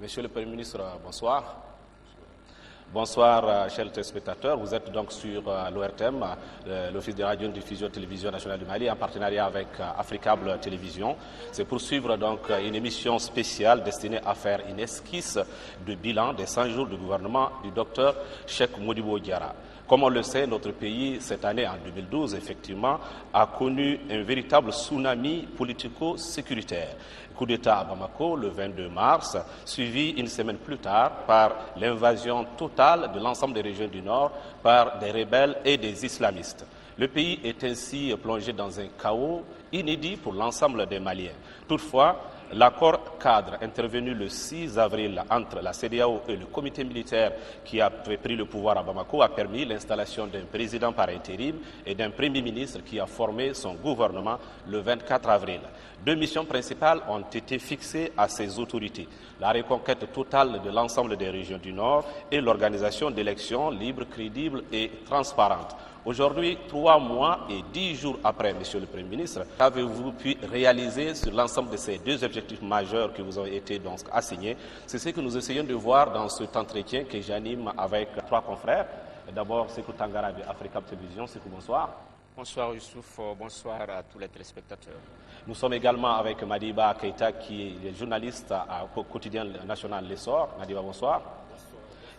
Monsieur le Premier ministre, bonsoir. Bonsoir, chers téléspectateurs. Vous êtes donc sur l'ORTM, l'Office de radio-diffusion télévision nationale du Mali, en partenariat avec Africable Télévision. C'est pour suivre donc une émission spéciale destinée à faire une esquisse de bilan des 100 jours du gouvernement du docteur Cheikh Modibo Diarra. Comme on le sait, notre pays, cette année, en 2012, effectivement, a connu un véritable tsunami politico-sécuritaire. Coup d'État à Bamako le 22 mars, suivi une semaine plus tard par l'invasion totale de l'ensemble des régions du Nord par des rebelles et des islamistes. Le pays est ainsi plongé dans un chaos inédit pour l'ensemble des Maliens. Toutefois, l'accord cadre intervenu le 6 avril entre la CEDEAO et le comité militaire qui a pris le pouvoir à Bamako a permis l'installation d'un président par intérim et d'un premier ministre qui a formé son gouvernement le 24 avril. Deux missions principales ont été fixées à ces autorités: la reconquête totale de l'ensemble des régions du Nord et l'organisation d'élections libres, crédibles et transparentes. Aujourd'hui, 3 mois et 10 jours après, Monsieur le Premier ministre, qu'avez-vous pu réaliser sur l'ensemble de ces deux objectifs majeurs qui vous ont été donc assignés? C'est ce que nous essayons de voir dans cet entretien que j'anime avec 3 confrères. D'abord, Sekou Tangara de Africable Télévision. Sekou, bonsoir. Bonsoir Youssouf, bonsoir à tous les téléspectateurs. Nous sommes également avec Madiba Keita, qui est journaliste au quotidien national L'Essor. Madiba, bonsoir.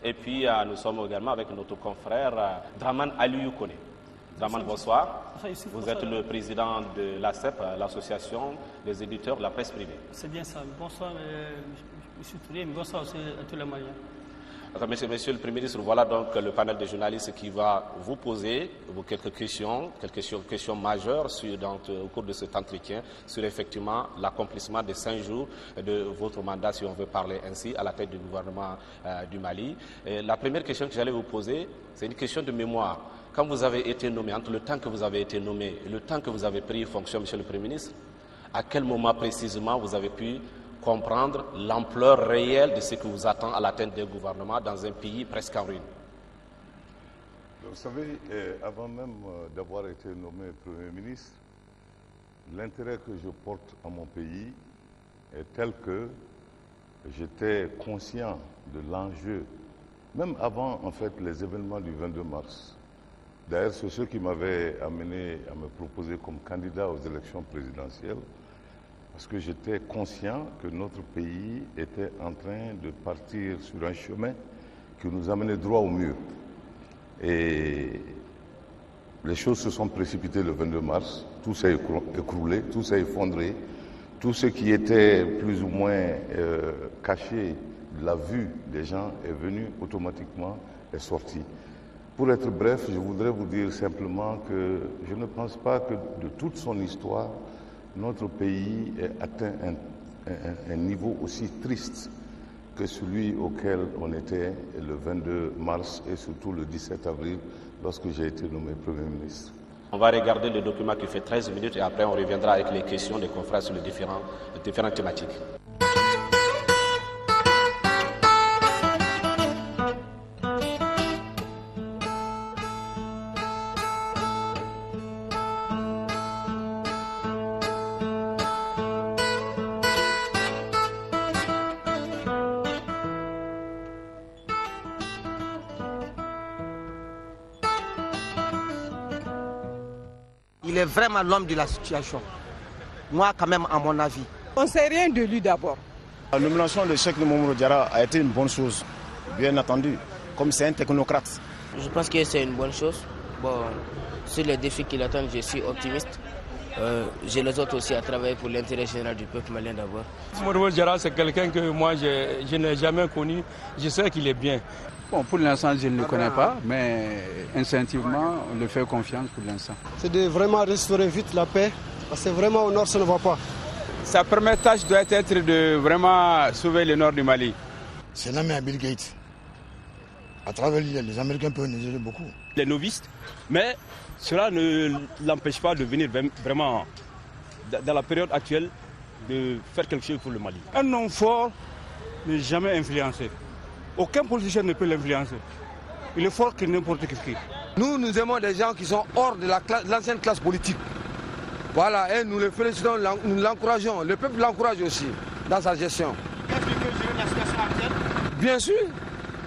Et puis, nous sommes également avec notre confrère Draman Aliou Kone. Draman, bonsoir. Vous êtes le président de l'ACEP, l'association des éditeurs de la presse privée. C'est bien ça. Bonsoir, M. Touré. Bonsoir aussi à tous les Maliens. Monsieur le Premier ministre, voilà donc le panel de journalistes qui va vous poser quelques questions majeures au cours de cet entretien sur effectivement l'accomplissement des 5 jours de votre mandat, si on veut parler ainsi, à la tête du gouvernement du Mali. Et la première question que j'allais vous poser, c'est une question de mémoire. Quand vous avez été nommé, entre le temps que vous avez été nommé et le temps que vous avez pris fonction, Monsieur le Premier ministre, à quel moment précisément vous avez pu comprendre l'ampleur réelle de ce qui vous attend à la tête d'un gouvernement dans un pays presque en ruine? Vous savez, avant même d'avoir été nommé Premier ministre, l'intérêt que je porte à mon pays est tel que j'étais conscient de l'enjeu, même avant en fait les événements du 22 mars. D'ailleurs, c'est ce qui m'avait amené à me proposer comme candidat aux élections présidentielles, parce que j'étais conscient que notre pays était en train de partir sur un chemin qui nous amenait droit au mur. Et les choses se sont précipitées le 22 mars, tout s'est écroulé, tout s'est effondré, tout ce qui était plus ou moins caché de la vue des gens est venu automatiquement, est sorti. Pour être bref, je voudrais vous dire simplement que je ne pense pas que de toute son histoire, notre pays ait atteint un niveau aussi triste que celui auquel on était le 22 mars et surtout le 17 avril lorsque j'ai été nommé Premier ministre. On va regarder le document qui fait 13 minutes et après on reviendra avec les questions des confrères sur les différentes thématiques. Il est vraiment l'homme de la situation. Moi, quand même, à mon avis. On ne sait rien de lui d'abord. La nomination de Cheikh Modibo Diarra a été une bonne chose, bien entendu, comme c'est un technocrate. Je pense que c'est une bonne chose. Bon, sur les défis qui l'attendent, je suis optimiste. J'ai les autres aussi à travailler pour l'intérêt général du peuple malien d'abord. Modibo Diarra, c'est quelqu'un que moi, je n'ai jamais connu. Je sais qu'il est bien. Bon, pour l'instant, je ne le connais pas, mais instinctivement, on lui fait confiance pour l'instant. C'est de vraiment restaurer vite la paix, parce que vraiment au nord, ça ne va pas. Sa première tâche doit être de vraiment sauver le nord du Mali. C'est l'ami à Bill Gates. À travers lui, les Américains peuvent nous aider beaucoup. Les novices, mais cela ne l'empêche pas de venir vraiment, dans la période actuelle, de faire quelque chose pour le Mali. Un homme fort n'est jamais influencé. Aucun politicien ne peut l'influencer. Il est fort que n'importe qui. Nous aimons des gens qui sont hors de l'ancienne classe politique. Voilà, et nous le félicitons, nous l'encourageons. Le peuple l'encourage aussi dans sa gestion. Qu'est-ce que la situation actuelle? Bien sûr.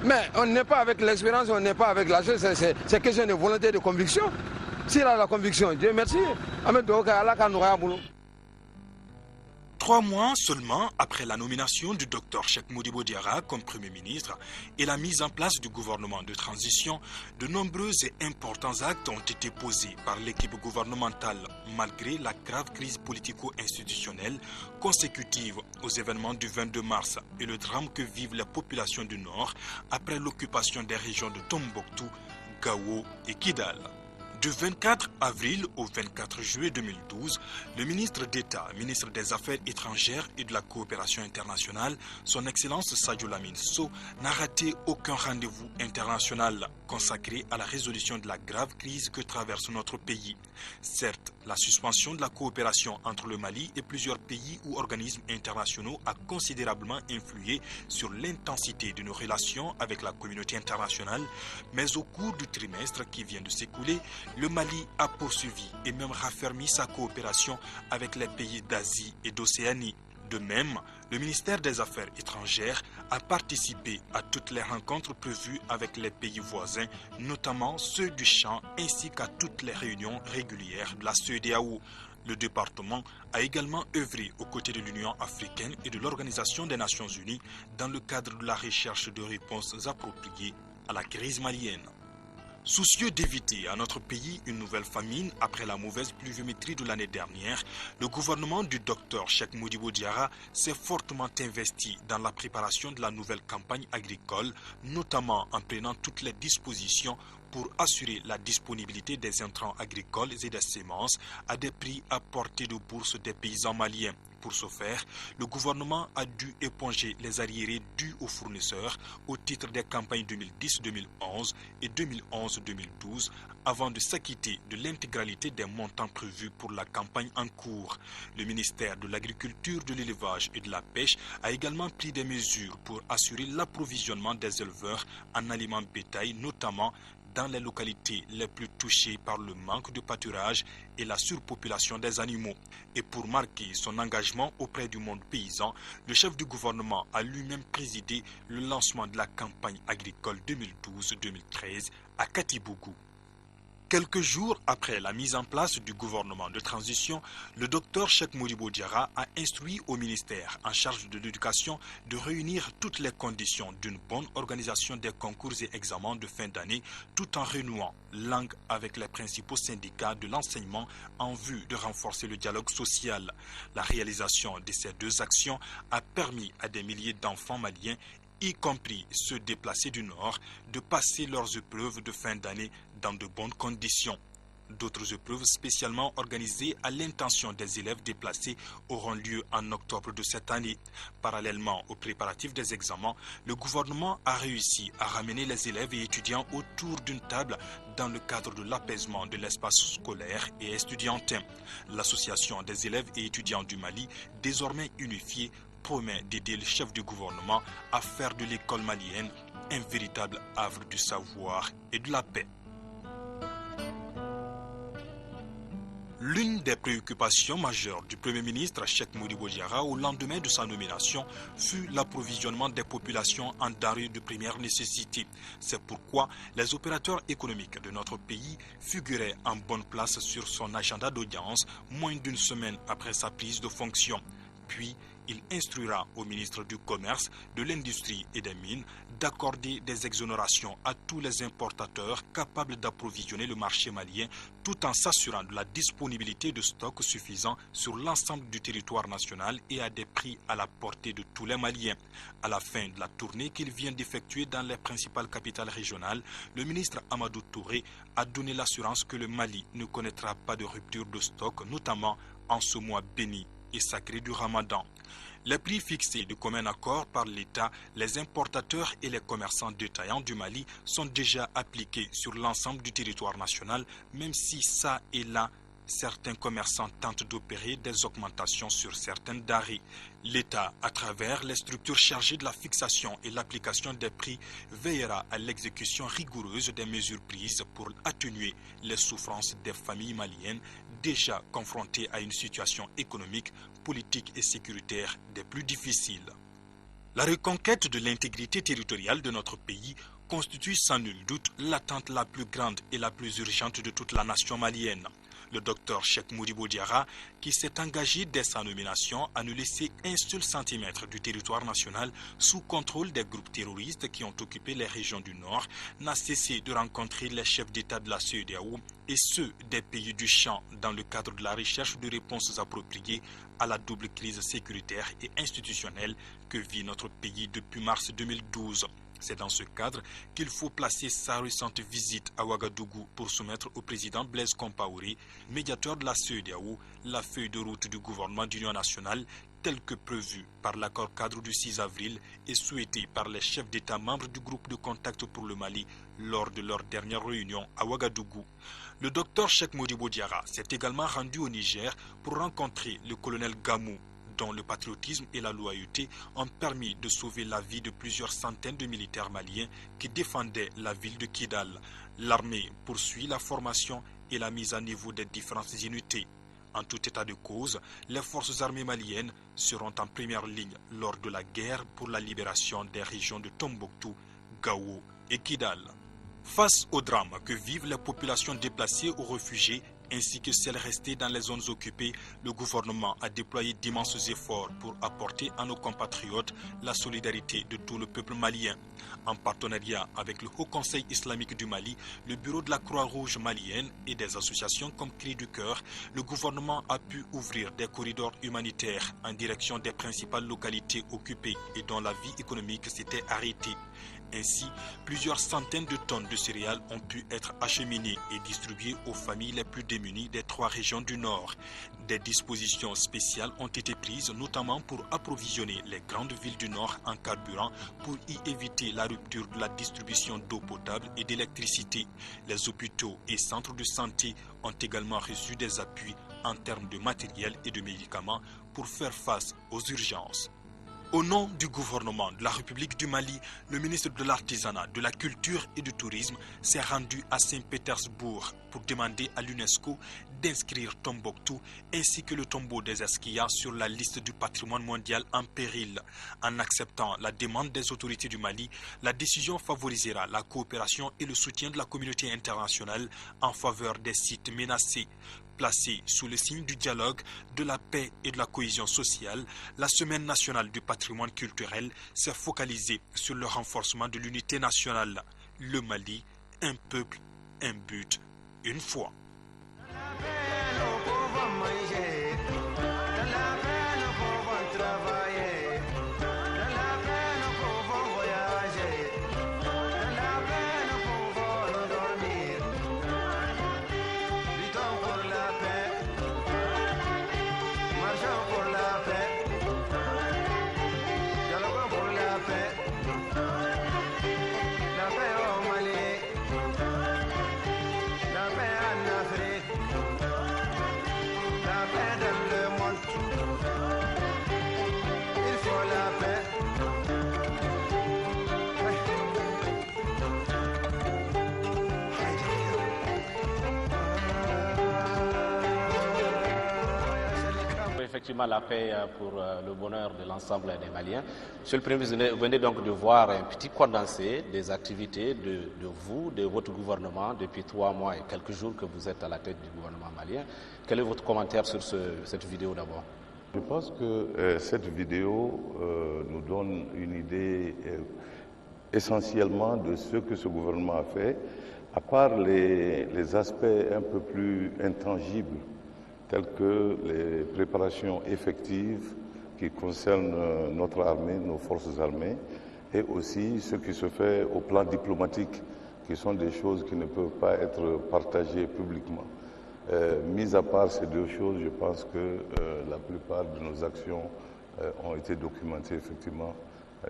Mais on n'est pas avec l'expérience, on n'est pas avec la chose, c'est question de volonté, de conviction. S'il a la conviction, Dieu merci. 3 mois seulement après la nomination du Dr Cheikh Modibo Diarra comme Premier ministre et la mise en place du gouvernement de transition, de nombreux et importants actes ont été posés par l'équipe gouvernementale malgré la grave crise politico-institutionnelle consécutive aux événements du 22 mars et le drame que vivent les populations du Nord après l'occupation des régions de Tombouctou, Gao et Kidal. Du 24 avril au 24 juillet 2012, le ministre d'État, ministre des Affaires étrangères et de la coopération internationale, son Excellence Sadio Lamine Sow, n'a raté aucun rendez-vous international consacré à la résolution de la grave crise que traverse notre pays. Certes, la suspension de la coopération entre le Mali et plusieurs pays ou organismes internationaux a considérablement influé sur l'intensité de nos relations avec la communauté internationale, mais au cours du trimestre qui vient de s'écouler, le Mali a poursuivi et même raffermi sa coopération avec les pays d'Asie et d'Océanie. De même, le ministère des Affaires étrangères a participé à toutes les rencontres prévues avec les pays voisins, notamment ceux du champ, ainsi qu'à toutes les réunions régulières de la CEDEAO. Le département a également œuvré aux côtés de l'Union africaine et de l'Organisation des Nations Unies dans le cadre de la recherche de réponses appropriées à la crise malienne. Soucieux d'éviter à notre pays une nouvelle famine après la mauvaise pluviométrie de l'année dernière, le gouvernement du Dr Cheikh Modibo Diarra s'est fortement investi dans la préparation de la nouvelle campagne agricole, notamment en prenant toutes les dispositions pour assurer la disponibilité des intrants agricoles et des semences à des prix à portée de bourse des paysans maliens. Pour ce faire, le gouvernement a dû éponger les arriérés dus aux fournisseurs au titre des campagnes 2010-2011 et 2011-2012 avant de s'acquitter de l'intégralité des montants prévus pour la campagne en cours. Le ministère de l'Agriculture, de l'Élevage et de la Pêche a également pris des mesures pour assurer l'approvisionnement des éleveurs en aliments bétail, notamment dans les localités les plus touchées par le manque de pâturage et la surpopulation des animaux. Et pour marquer son engagement auprès du monde paysan, le chef du gouvernement a lui-même présidé le lancement de la campagne agricole 2012-2013 à Katibougou. Quelques jours après la mise en place du gouvernement de transition, le Dr Cheikh Modibo Diarra a instruit au ministère en charge de l'éducation de réunir toutes les conditions d'une bonne organisation des concours et examens de fin d'année tout en renouant langue avec les principaux syndicats de l'enseignement en vue de renforcer le dialogue social. La réalisation de ces deux actions a permis à des milliers d'enfants maliens, y compris ceux déplacés du Nord, de passer leurs épreuves de fin d'année dans de bonnes conditions. D'autres épreuves spécialement organisées à l'intention des élèves déplacés auront lieu en octobre de cette année. Parallèlement aux préparatifs des examens, le gouvernement a réussi à ramener les élèves et étudiants autour d'une table dans le cadre de l'apaisement de l'espace scolaire et estudiantin. L'association des élèves et étudiants du Mali, désormais unifiée, promet d'aider le chef du gouvernement à faire de l'école malienne un véritable havre du savoir et de la paix. L'une des préoccupations majeures du Premier ministre Cheikh Modibo Diarra au lendemain de sa nomination fut l'approvisionnement des populations en denrées de première nécessité. C'est pourquoi les opérateurs économiques de notre pays figuraient en bonne place sur son agenda d'audience moins d'une semaine après sa prise de fonction. Puis, il instruira au ministre du Commerce, de l'Industrie et des Mines d'accorder des exonérations à tous les importateurs capables d'approvisionner le marché malien tout en s'assurant de la disponibilité de stocks suffisants sur l'ensemble du territoire national et à des prix à la portée de tous les Maliens. À la fin de la tournée qu'il vient d'effectuer dans les principales capitales régionales, le ministre Amadou Touré a donné l'assurance que le Mali ne connaîtra pas de rupture de stock, notamment en ce mois béni et sacré du Ramadan. Les prix fixés de commun accord par l'État, les importateurs et les commerçants détaillants du Mali sont déjà appliqués sur l'ensemble du territoire national, même si ça et là, certains commerçants tentent d'opérer des augmentations sur certaines denrées. L'État, à travers les structures chargées de la fixation et l'application des prix, veillera à l'exécution rigoureuse des mesures prises pour atténuer les souffrances des familles maliennes déjà confrontées à une situation économique, politique et sécuritaire des plus difficiles. La reconquête de l'intégrité territoriale de notre pays constitue sans nul doute l'attente la plus grande et la plus urgente de toute la nation malienne. Le docteur Cheikh Modibo Diarra, qui s'est engagé dès sa nomination à ne laisser un seul centimètre du territoire national sous contrôle des groupes terroristes qui ont occupé les régions du Nord, n'a cessé de rencontrer les chefs d'État de la CEDEAO et ceux des pays du champ dans le cadre de la recherche de réponses appropriées à la double crise sécuritaire et institutionnelle que vit notre pays depuis mars 2012. C'est dans ce cadre qu'il faut placer sa récente visite à Ouagadougou pour soumettre au président Blaise Compaoré, médiateur de la CEDEAO, la feuille de route du gouvernement d'union nationale telle que prévue par l'accord cadre du 6 avril et souhaitée par les chefs d'État membres du groupe de contact pour le Mali lors de leur dernière réunion à Ouagadougou. Le docteur Cheikh Modibo Diarra s'est également rendu au Niger pour rencontrer le colonel Gamou, dont le patriotisme et la loyauté ont permis de sauver la vie de plusieurs centaines de militaires maliens qui défendaient la ville de Kidal. L'armée poursuit la formation et la mise à niveau des différentes unités. En tout état de cause, les forces armées maliennes seront en première ligne lors de la guerre pour la libération des régions de Tombouctou, Gao et Kidal. Face au drame que vivent les populations déplacées ou réfugiées, ainsi que celles restées dans les zones occupées, le gouvernement a déployé d'immenses efforts pour apporter à nos compatriotes la solidarité de tout le peuple malien. En partenariat avec le Haut Conseil islamique du Mali, le bureau de la Croix-Rouge malienne et des associations comme Cris du Cœur, le gouvernement a pu ouvrir des corridors humanitaires en direction des principales localités occupées et dont la vie économique s'était arrêtée. Ainsi, plusieurs centaines de tonnes de céréales ont pu être acheminées et distribuées aux familles les plus démunies des 3 régions du Nord. Des dispositions spéciales ont été prises notamment pour approvisionner les grandes villes du Nord en carburant pour y éviter la rupture de la distribution d'eau potable et d'électricité. Les hôpitaux et centres de santé ont également reçu des appuis en termes de matériel et de médicaments pour faire face aux urgences. Au nom du gouvernement de la République du Mali, le ministre de l'Artisanat, de la Culture et du Tourisme s'est rendu à Saint-Pétersbourg pour demander à l'UNESCO d'inscrire Tombouctou ainsi que le tombeau des Esquillas sur la liste du patrimoine mondial en péril. En acceptant la demande des autorités du Mali, la décision favorisera la coopération et le soutien de la communauté internationale en faveur des sites menacés. Placée sous le signe du dialogue, de la paix et de la cohésion sociale, la Semaine nationale du patrimoine culturel s'est focalisée sur le renforcement de l'unité nationale. Le Mali, un peuple, un but, une foi. Effectivement, la paix pour le bonheur de l'ensemble des Maliens. Monsieur le Premier ministre, vous venez donc de voir un petit condensé des activités de vous, de votre gouvernement, depuis 3 mois et quelques jours que vous êtes à la tête du gouvernement malien. Quel est votre commentaire sur cette vidéo d'abord? Je pense que cette vidéo nous donne une idée essentiellement de ce que ce gouvernement a fait, à part les aspects un peu plus intangibles, telles que les préparations effectives qui concernent notre armée, nos forces armées, et aussi ce qui se fait au plan diplomatique, qui sont des choses qui ne peuvent pas être partagées publiquement. Mis à part ces 2 choses, je pense que la plupart de nos actions ont été documentées effectivement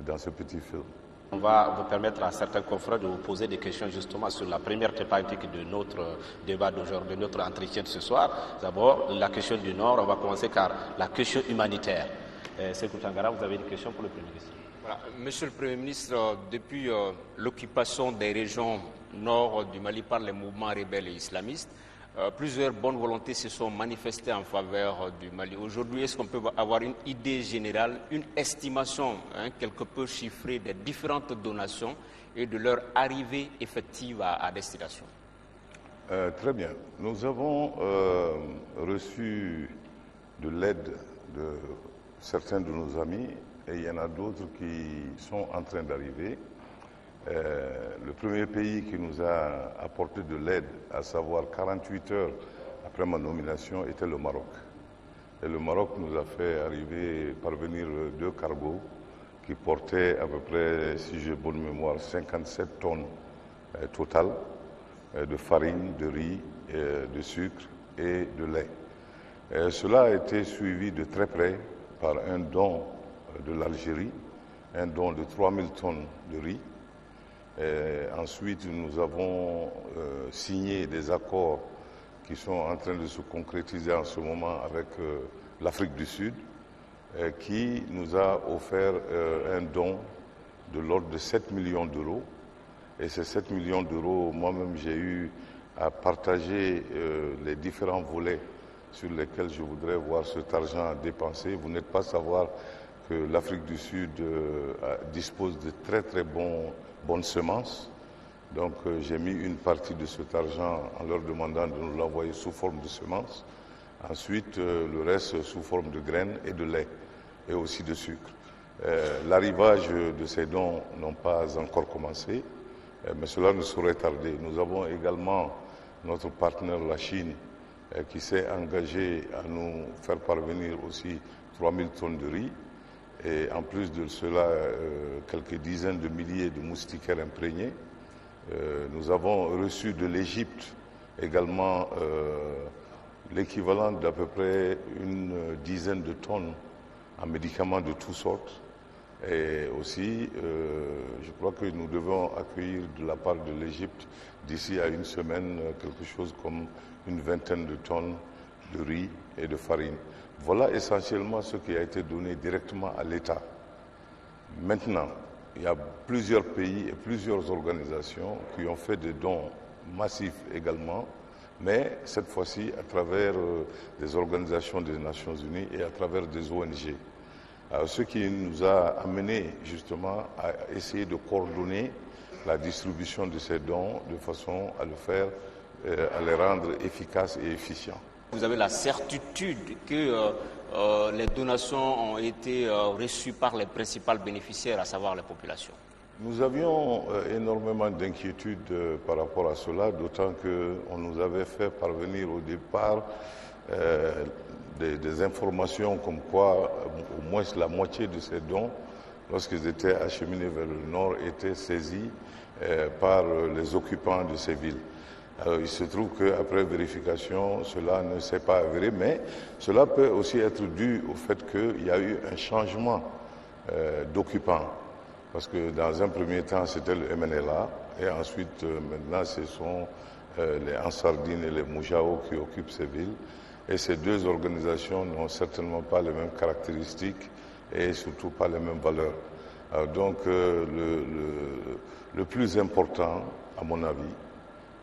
dans ce petit film. On va vous permettre à certains confrères de vous poser des questions justement sur la première thématique de notre débat d'aujourd'hui, de notre entretien de ce soir. D'abord, la question du Nord. On va commencer par la question humanitaire. Sékou Tangara, vous avez une question pour le Premier ministre. Voilà. Monsieur le Premier ministre, depuis l'occupation des régions nord du Mali par les mouvements rebelles et islamistes, Plusieurs bonnes volontés se sont manifestées en faveur du Mali. Aujourd'hui, est-ce qu'on peut avoir une idée générale, une estimation quelque peu chiffrée des différentes donations et de leur arrivée effective à destination? Très bien. Nous avons reçu de l'aide de certains de nos amis et il y en a d'autres qui sont en train d'arriver. Le premier pays qui nous a apporté de l'aide, à savoir 48 heures après ma nomination, était le Maroc. Et le Maroc nous a fait parvenir 2 cargos qui portaient à peu près, si j'ai bonne mémoire, 57 tonnes total de farine, de riz, de sucre et de lait. Cela a été suivi de très près par un don de l'Algérie, un don de 3000 tonnes de riz. Ensuite, nous avons signé des accords qui sont en train de se concrétiser en ce moment avec l'Afrique du Sud, qui nous a offert un don de l'ordre de 7 millions d'euros. Et ces 7 millions d'euros, moi-même, j'ai eu à partager les différents volets sur lesquels je voudrais voir cet argent dépensé. Vous n'êtes pas savoir que l'Afrique du Sud dispose de très très bonnes semences. Donc j'ai mis une partie de cet argent en leur demandant de nous l'envoyer sous forme de semences. Ensuite, le reste sous forme de graines et de lait et aussi de sucre. L'arrivage de ces dons n'ont pas encore commencé, mais cela ne saurait tarder. Nous avons également notre partenaire, la Chine, qui s'est engagé à nous faire parvenir aussi 3000 tonnes de riz. Et en plus de cela, quelques dizaines de milliers de moustiquaires imprégnés. Nous avons reçu de l'Égypte également l'équivalent d'à peu près une dizaine de tonnes en médicaments de toutes sortes. Et aussi, je crois que nous devons accueillir de la part de l'Égypte d'ici à une semaine quelque chose comme une vingtaine de tonnes de riz et de farine. Voilà essentiellement ce qui a été donné directement à l'État. Maintenant, il y a plusieurs pays et plusieurs organisations qui ont fait des dons massifs également, mais cette fois-ci à travers des organisations des Nations Unies et à travers des ONG. Ce qui nous a amené justement à essayer de coordonner la distribution de ces dons de façon à à les rendre efficaces et efficients. Vous avez la certitude que les donations ont été reçues par les principaux bénéficiaires, à savoir les populations? Nous avions énormément d'inquiétudes par rapport à cela, d'autant qu'on nous avait fait parvenir au départ des informations comme quoi au moins la moitié de ces dons, lorsqu'ils étaient acheminés vers le nord, étaient saisis par les occupants de ces villes. Alors, il se trouve qu'après vérification, cela ne s'est pas avéré, mais cela peut aussi être dû au fait qu'il y a eu un changement d'occupants. Parce que dans un premier temps, c'était le MNLA, et ensuite, maintenant, ce sont les Ansardine et les Moujao qui occupent ces villes. Et ces deux organisations n'ont certainement pas les mêmes caractéristiques et surtout pas les mêmes valeurs. Alors, donc, le plus important, à mon avis,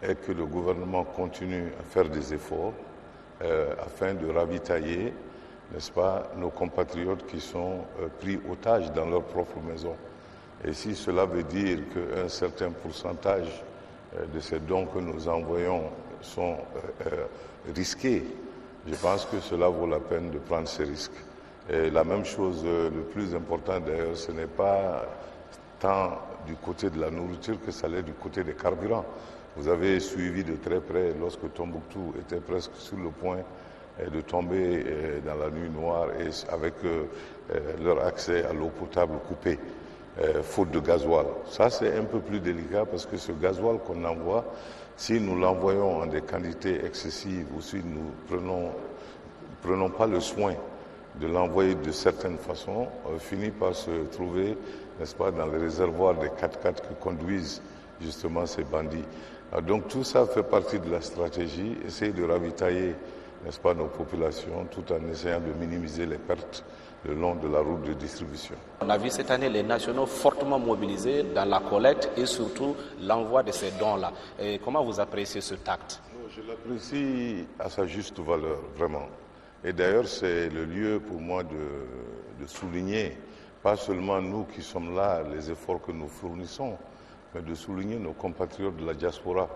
est que le gouvernement continue à faire des efforts afin de ravitailler, n'est-ce pas, nos compatriotes qui sont pris otages dans leur propre maison. Et si cela veut dire qu'un certain pourcentage de ces dons que nous envoyons sont risqués, je pense que cela vaut la peine de prendre ces risques. Et la même chose, le plus important d'ailleurs, ce n'est pas tant du côté de la nourriture que ça l'est du côté des carburants. Vous avez suivi de très près lorsque Tombouctou était presque sur le point de tomber dans la nuit noire et avec leur accès à l'eau potable coupé, faute de gasoil. Ça, c'est un peu plus délicat parce que ce gasoil qu'on envoie, si nous l'envoyons en des quantités excessives ou si nous prenons pas le soin de l'envoyer de certaines façons, finit par se trouver, n'est-ce pas, dans les réservoirs des 4x4 qui conduisent justement ces bandits. Donc tout ça fait partie de la stratégie, essayer de ravitailler, n'est-ce pas, nos populations tout en essayant de minimiser les pertes le long de la route de distribution. On a vu cette année les nationaux fortement mobilisés dans la collecte et surtout l'envoi de ces dons-là. Et comment vous appréciez ce tact? Je l'apprécie à sa juste valeur, vraiment. Et d'ailleurs, c'est le lieu pour moi de souligner, pas seulement nous qui sommes là, les efforts que nous fournissons, mais de souligner nos compatriotes de la diaspora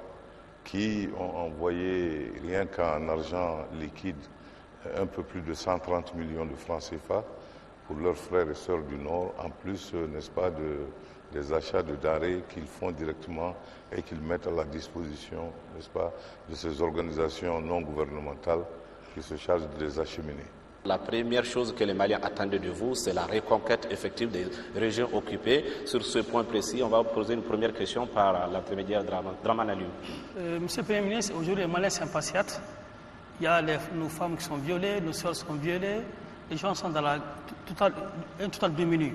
qui ont envoyé, rien qu'en argent liquide, un peu plus de 130 millions de francs CFA pour leurs frères et sœurs du Nord, en plus, n'est-ce pas, des achats de denrées qu'ils font directement et qu'ils mettent à la disposition, n'est-ce pas, de ces organisations non gouvernementales qui se chargent de les acheminer. La première chose que les Maliens attendaient de vous, c'est la reconquête effective des régions occupées. Sur ce point précis, on va vous poser une première question par l'intermédiaire de Dramane Aliou. Monsieur le Premier ministre, aujourd'hui les Maliens s'impatientent. Il y a nos femmes qui sont violées, nos soeurs sont violées. Les gens sont dans un total démuni.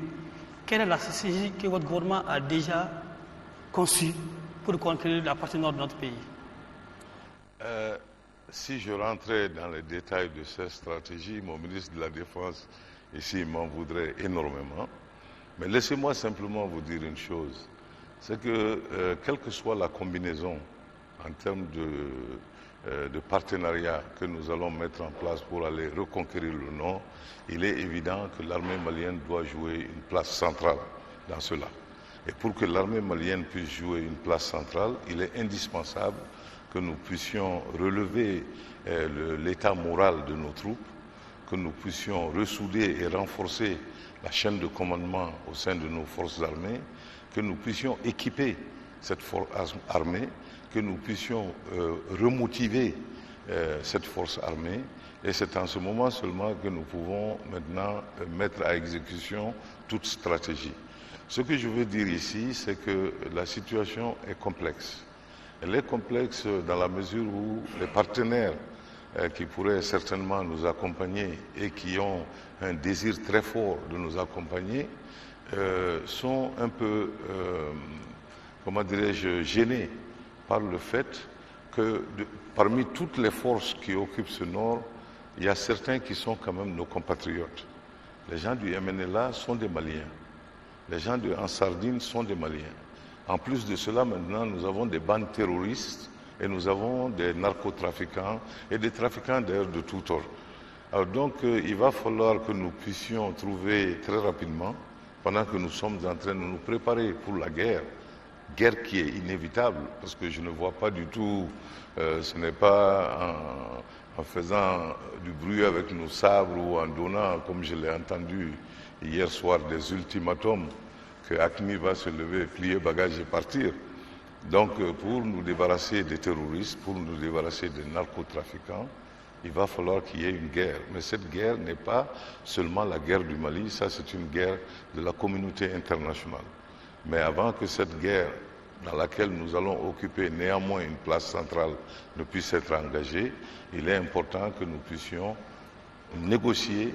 Quelle est la stratégie que votre gouvernement a déjà conçue pour conquérir la partie nord de notre pays? Si je rentrais dans les détails de cette stratégie, mon ministre de la Défense ici m'en voudrait énormément. Mais laissez-moi simplement vous dire une chose. C'est que quelle que soit la combinaison en termes de partenariat que nous allons mettre en place pour aller reconquérir le Nord, il est évident que l'armée malienne doit jouer une place centrale dans cela. Et pour que l'armée malienne puisse jouer une place centrale, il est indispensable que nous puissions relever l'état moral de nos troupes, que nous puissions ressouder et renforcer la chaîne de commandement au sein de nos forces armées, que nous puissions équiper cette force armée, que nous puissions remotiver cette force armée. Et c'est en ce moment seulement que nous pouvons maintenant mettre à exécution toute stratégie. Ce que je veux dire ici, c'est que la situation est complexe. Elle est complexe dans la mesure où les partenaires qui pourraient certainement nous accompagner et qui ont un désir très fort de nous accompagner sont un peu, comment dirais-je, gênés par le fait que parmi toutes les forces qui occupent ce nord, il y a certains qui sont quand même nos compatriotes. Les gens du MNLA sont des Maliens. Les gens de Ansardine sont des Maliens. En plus de cela, maintenant, nous avons des bandes terroristes et nous avons des narcotrafiquants et des trafiquants d'ailleurs de tout ordre. Alors donc, il va falloir que nous puissions trouver très rapidement, pendant que nous sommes en train de nous préparer pour la guerre qui est inévitable, parce que je ne vois pas du tout, ce n'est pas en faisant du bruit avec nos sabres ou en donnant, comme je l'ai entendu hier soir, des ultimatums, que AQMI va se lever, plier bagages et partir. Donc, pour nous débarrasser des terroristes, pour nous débarrasser des narcotrafiquants, il va falloir qu'il y ait une guerre. Mais cette guerre n'est pas seulement la guerre du Mali, ça c'est une guerre de la communauté internationale. Mais avant que cette guerre, dans laquelle nous allons occuper néanmoins une place centrale, ne puisse être engagée, il est important que nous puissions négocier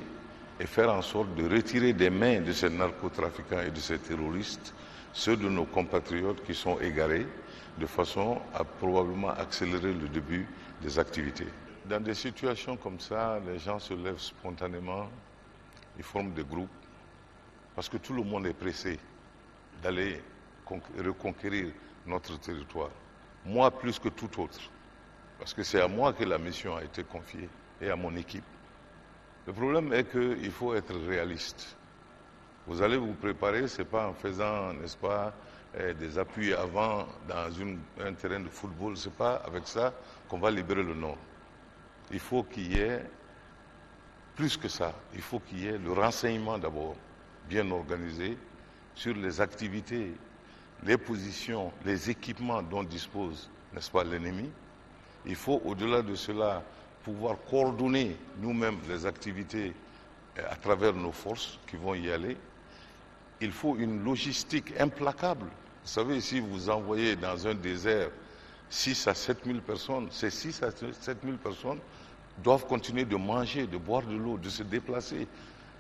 et faire en sorte de retirer des mains de ces narcotrafiquants et de ces terroristes ceux de nos compatriotes qui sont égarés, de façon à probablement accélérer le début des activités. Dans des situations comme ça, les gens se lèvent spontanément, ils forment des groupes, parce que tout le monde est pressé d'aller reconquérir notre territoire. Moi plus que tout autre, parce que c'est à moi que la mission a été confiée et à mon équipe. Le problème est qu'il faut être réaliste. Vous allez vous préparer, ce n'est pas en faisant, n'est-ce pas, des appuis avant dans un terrain de football, ce n'est pas avec ça qu'on va libérer le Nord. Il faut qu'il y ait plus que ça. Il faut qu'il y ait le renseignement d'abord, bien organisé, sur les activités, les positions, les équipements dont dispose, n'est-ce pas, l'ennemi. Il faut, au-delà de cela, pouvoir coordonner nous-mêmes les activités à travers nos forces qui vont y aller. Il faut une logistique implacable. Vous savez, si vous envoyez dans un désert 6 à 7 000 personnes, ces 6 à 7 000 personnes doivent continuer de manger, de boire de l'eau, de se déplacer. Il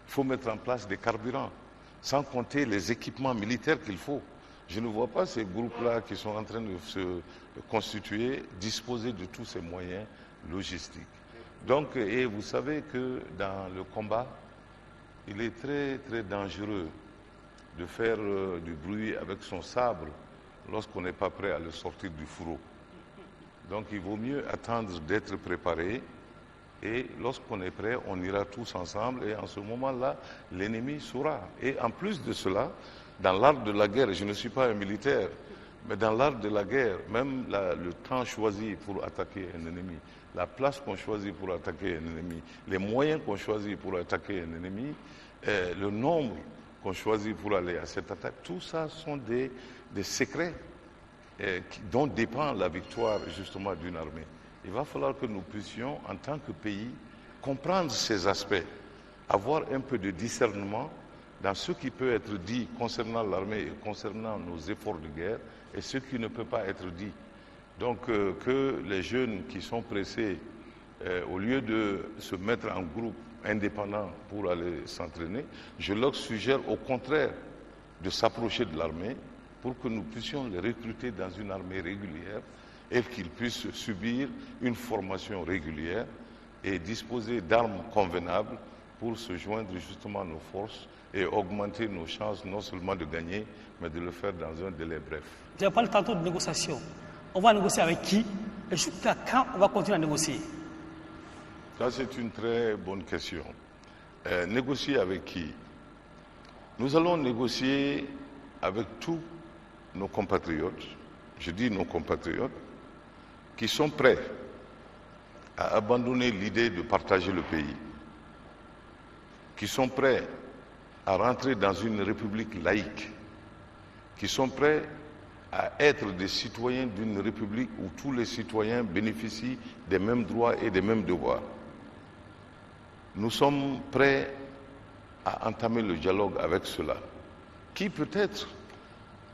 faut mettre en place des carburants, sans compter les équipements militaires qu'il faut. Je ne vois pas ces groupes-là qui sont en train de se constituer, disposer de tous ces moyens logistiques. Donc, et vous savez que dans le combat, il est très très dangereux de faire du bruit avec son sabre lorsqu'on n'est pas prêt à le sortir du fourreau. Donc il vaut mieux attendre d'être préparé. Et lorsqu'on est prêt, on ira tous ensemble. Et en ce moment-là, l'ennemi saura. Et en plus de cela, dans l'art de la guerre, je ne suis pas un militaire, mais dans l'art de la guerre, même le temps choisi pour attaquer un ennemi, la place qu'on choisit pour attaquer un ennemi, les moyens qu'on choisit pour attaquer un ennemi, le nombre qu'on choisit pour aller à cette attaque, tout ça sont des secrets dont dépend la victoire justement d'une armée. Il va falloir que nous puissions, en tant que pays, comprendre ces aspects, avoir un peu de discernement dans ce qui peut être dit concernant l'armée et concernant nos efforts de guerre et ce qui ne peut pas être dit. Donc que les jeunes qui sont pressés, au lieu de se mettre en groupe indépendant pour aller s'entraîner, je leur suggère au contraire de s'approcher de l'armée pour que nous puissions les recruter dans une armée régulière et qu'ils puissent subir une formation régulière et disposer d'armes convenables pour se joindre justement à nos forces et augmenter nos chances non seulement de gagner, mais de le faire dans un délai bref. J'ai parlé tantôt de négociation. On va négocier avec qui et jusqu'à quand on va continuer à négocier? Ça, c'est une très bonne question. Négocier avec qui? Nous allons négocier avec tous nos compatriotes, je dis nos compatriotes, qui sont prêts à abandonner l'idée de partager le pays, qui sont prêts à rentrer dans une république laïque, qui sont prêts à être des citoyens d'une république où tous les citoyens bénéficient des mêmes droits et des mêmes devoirs. Nous sommes prêts à entamer le dialogue avec ceux-là, qui peut-être,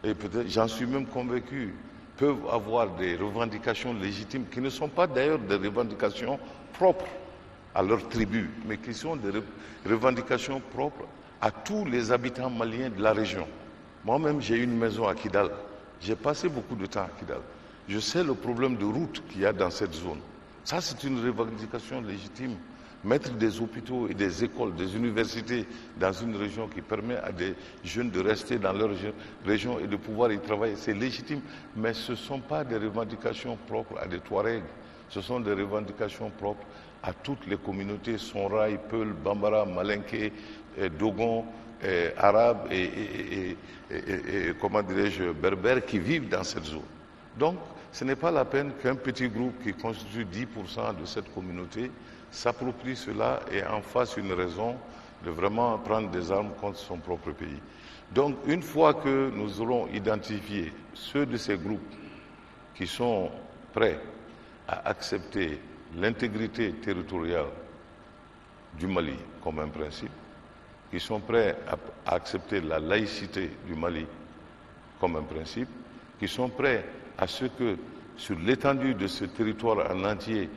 et peut-être, j'en suis même convaincu, peuvent avoir des revendications légitimes, qui ne sont pas d'ailleurs des revendications propres à leur tribu, mais qui sont des revendications propres à tous les habitants maliens de la région. Moi-même, j'ai une maison à Kidal. J'ai passé beaucoup de temps à Kidal. Je sais le problème de route qu'il y a dans cette zone. Ça, c'est une revendication légitime. Mettre des hôpitaux et des écoles, des universités dans une région qui permet à des jeunes de rester dans leur région et de pouvoir y travailler, c'est légitime. Mais ce ne sont pas des revendications propres à des Touaregs. Ce sont des revendications propres à toutes les communautés, Sonrai, Peul, Bambara, Malinké, Dogon, Arabes et comment dirais-je, Berbères qui vivent dans cette zone. Donc, ce n'est pas la peine qu'un petit groupe qui constitue 10% de cette communauté s'approprie cela et en fasse une raison de vraiment prendre des armes contre son propre pays. Donc, une fois que nous aurons identifié ceux de ces groupes qui sont prêts à accepter l'intégrité territoriale du Mali comme un principe, qui sont prêts à accepter la laïcité du Mali comme un principe, qui sont prêts à ce que sur l'étendue de ce territoire en entier,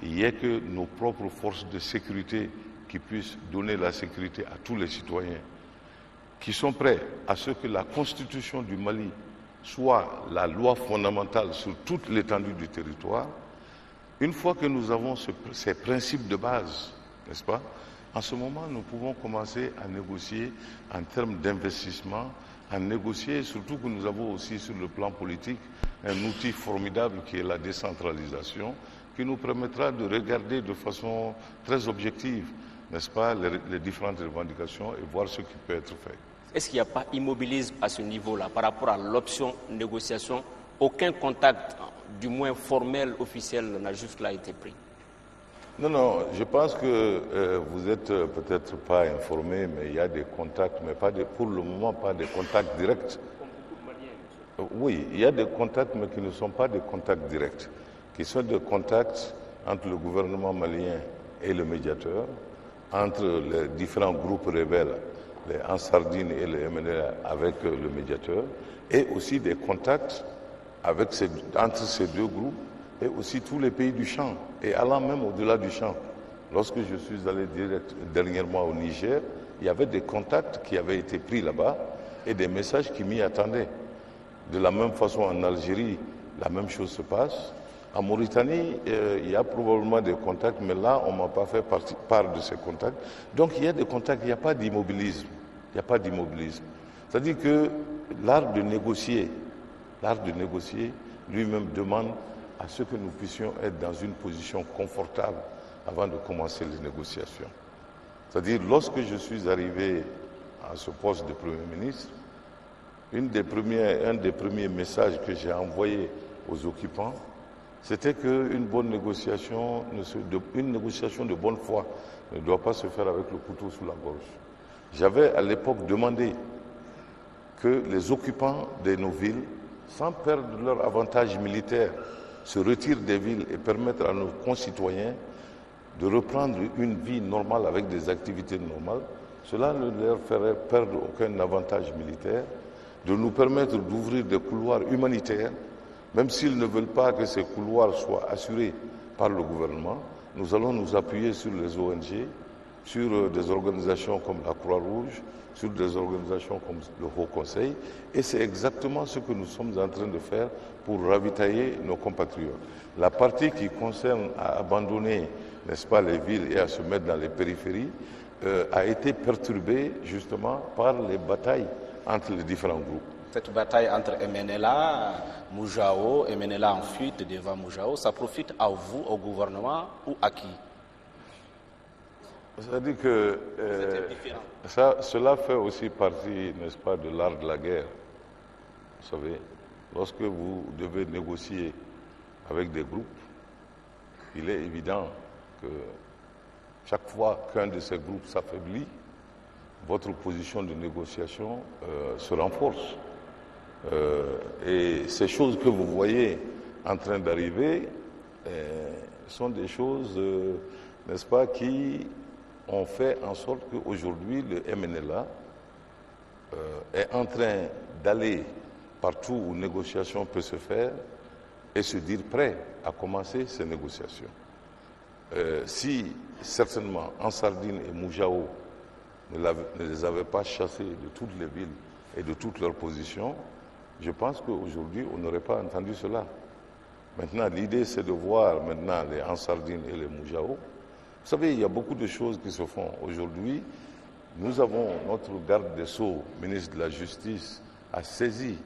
il n'y ait que nos propres forces de sécurité qui puissent donner la sécurité à tous les citoyens, qui sont prêts à ce que la constitution du Mali soit la loi fondamentale sur toute l'étendue du territoire. Une fois que nous avons ces principes de base, n'est-ce pas, en ce moment, nous pouvons commencer à négocier en termes d'investissement, à négocier, surtout que nous avons aussi sur le plan politique un outil formidable qui est la décentralisation, qui nous permettra de regarder de façon très objective, n'est-ce pas, les différentes revendications et voir ce qui peut être fait. Est-ce qu'il n'y a pas immobilisme à ce niveau-là par rapport à l'option négociation? Aucun contact, du moins formel, officiel, n'a jusque-là été pris? Non, je pense que vous n'êtes peut-être pas informé, mais il y a des contacts, mais pas pour le moment pas des contacts directs. Oui, il y a des contacts, mais qui ne sont pas des contacts directs, qui sont des contacts entre le gouvernement malien et le médiateur, entre les différents groupes rebelles, les Ansardine et les MNLA avec le médiateur, et aussi des contacts entre ces deux groupes et aussi tous les pays du champ, et allant même au-delà du champ. Lorsque je suis allé dernièrement au Niger, il y avait des contacts qui avaient été pris là-bas et des messages qui m'y attendaient. De la même façon, en Algérie, la même chose se passe. En Mauritanie, il y a probablement des contacts, mais là, on ne m'a pas fait part de ces contacts. Donc, il y a des contacts, il n'y a pas d'immobilisme. Il n'y a pas d'immobilisme. C'est-à-dire que l'art de négocier lui-même demande à ce que nous puissions être dans une position confortable avant de commencer les négociations. C'est-à-dire, lorsque je suis arrivé à ce poste de Premier ministre, un des premiers messages que j'ai envoyé aux occupants, c'était qu'une bonne négociation, une négociation de bonne foi ne doit pas se faire avec le couteau sous la gorge. J'avais à l'époque demandé que les occupants de nos villes, sans perdre leur avantage militaire, se retirent des villes et permettre à nos concitoyens de reprendre une vie normale avec des activités normales. Cela ne leur ferait perdre aucun avantage militaire, de nous permettre d'ouvrir des couloirs humanitaires, même s'ils ne veulent pas que ces couloirs soient assurés par le gouvernement. Nous allons nous appuyer sur les ONG, sur des organisations comme la Croix-Rouge, sur des organisations comme le Haut Conseil, et c'est exactement ce que nous sommes en train de faire pour ravitailler nos compatriotes. La partie qui concerne à abandonner, n'est-ce pas, les villes et à se mettre dans les périphéries, a été perturbée justement par les batailles entre les différents groupes. Cette bataille entre MNLA, Moujao, MNLA en fuite devant Moujao, ça profite à vous, au gouvernement, ou à qui? C'est-à-dire que cela fait aussi partie, n'est-ce pas, de l'art de la guerre. Vous savez, lorsque vous devez négocier avec des groupes, il est évident que chaque fois qu'un de ces groupes s'affaiblit, votre position de négociation se renforce. Et ces choses que vous voyez en train d'arriver sont des choses, n'est-ce pas, qui ont fait en sorte qu'aujourd'hui le MNLA est en train d'aller partout où négociation peut se faire et se dire prêt à commencer ces négociations. Si certainement Ansardine et Moujao ne les avaient pas chassés de toutes les villes et de toutes leurs positions, je pense qu'aujourd'hui on n'aurait pas entendu cela. Maintenant, l'idée c'est de voir maintenant les Ansardine et les Moujao. Vous savez, il y a beaucoup de choses qui se font aujourd'hui. Nous avons notre garde des Sceaux, ministre de la Justice, a saisi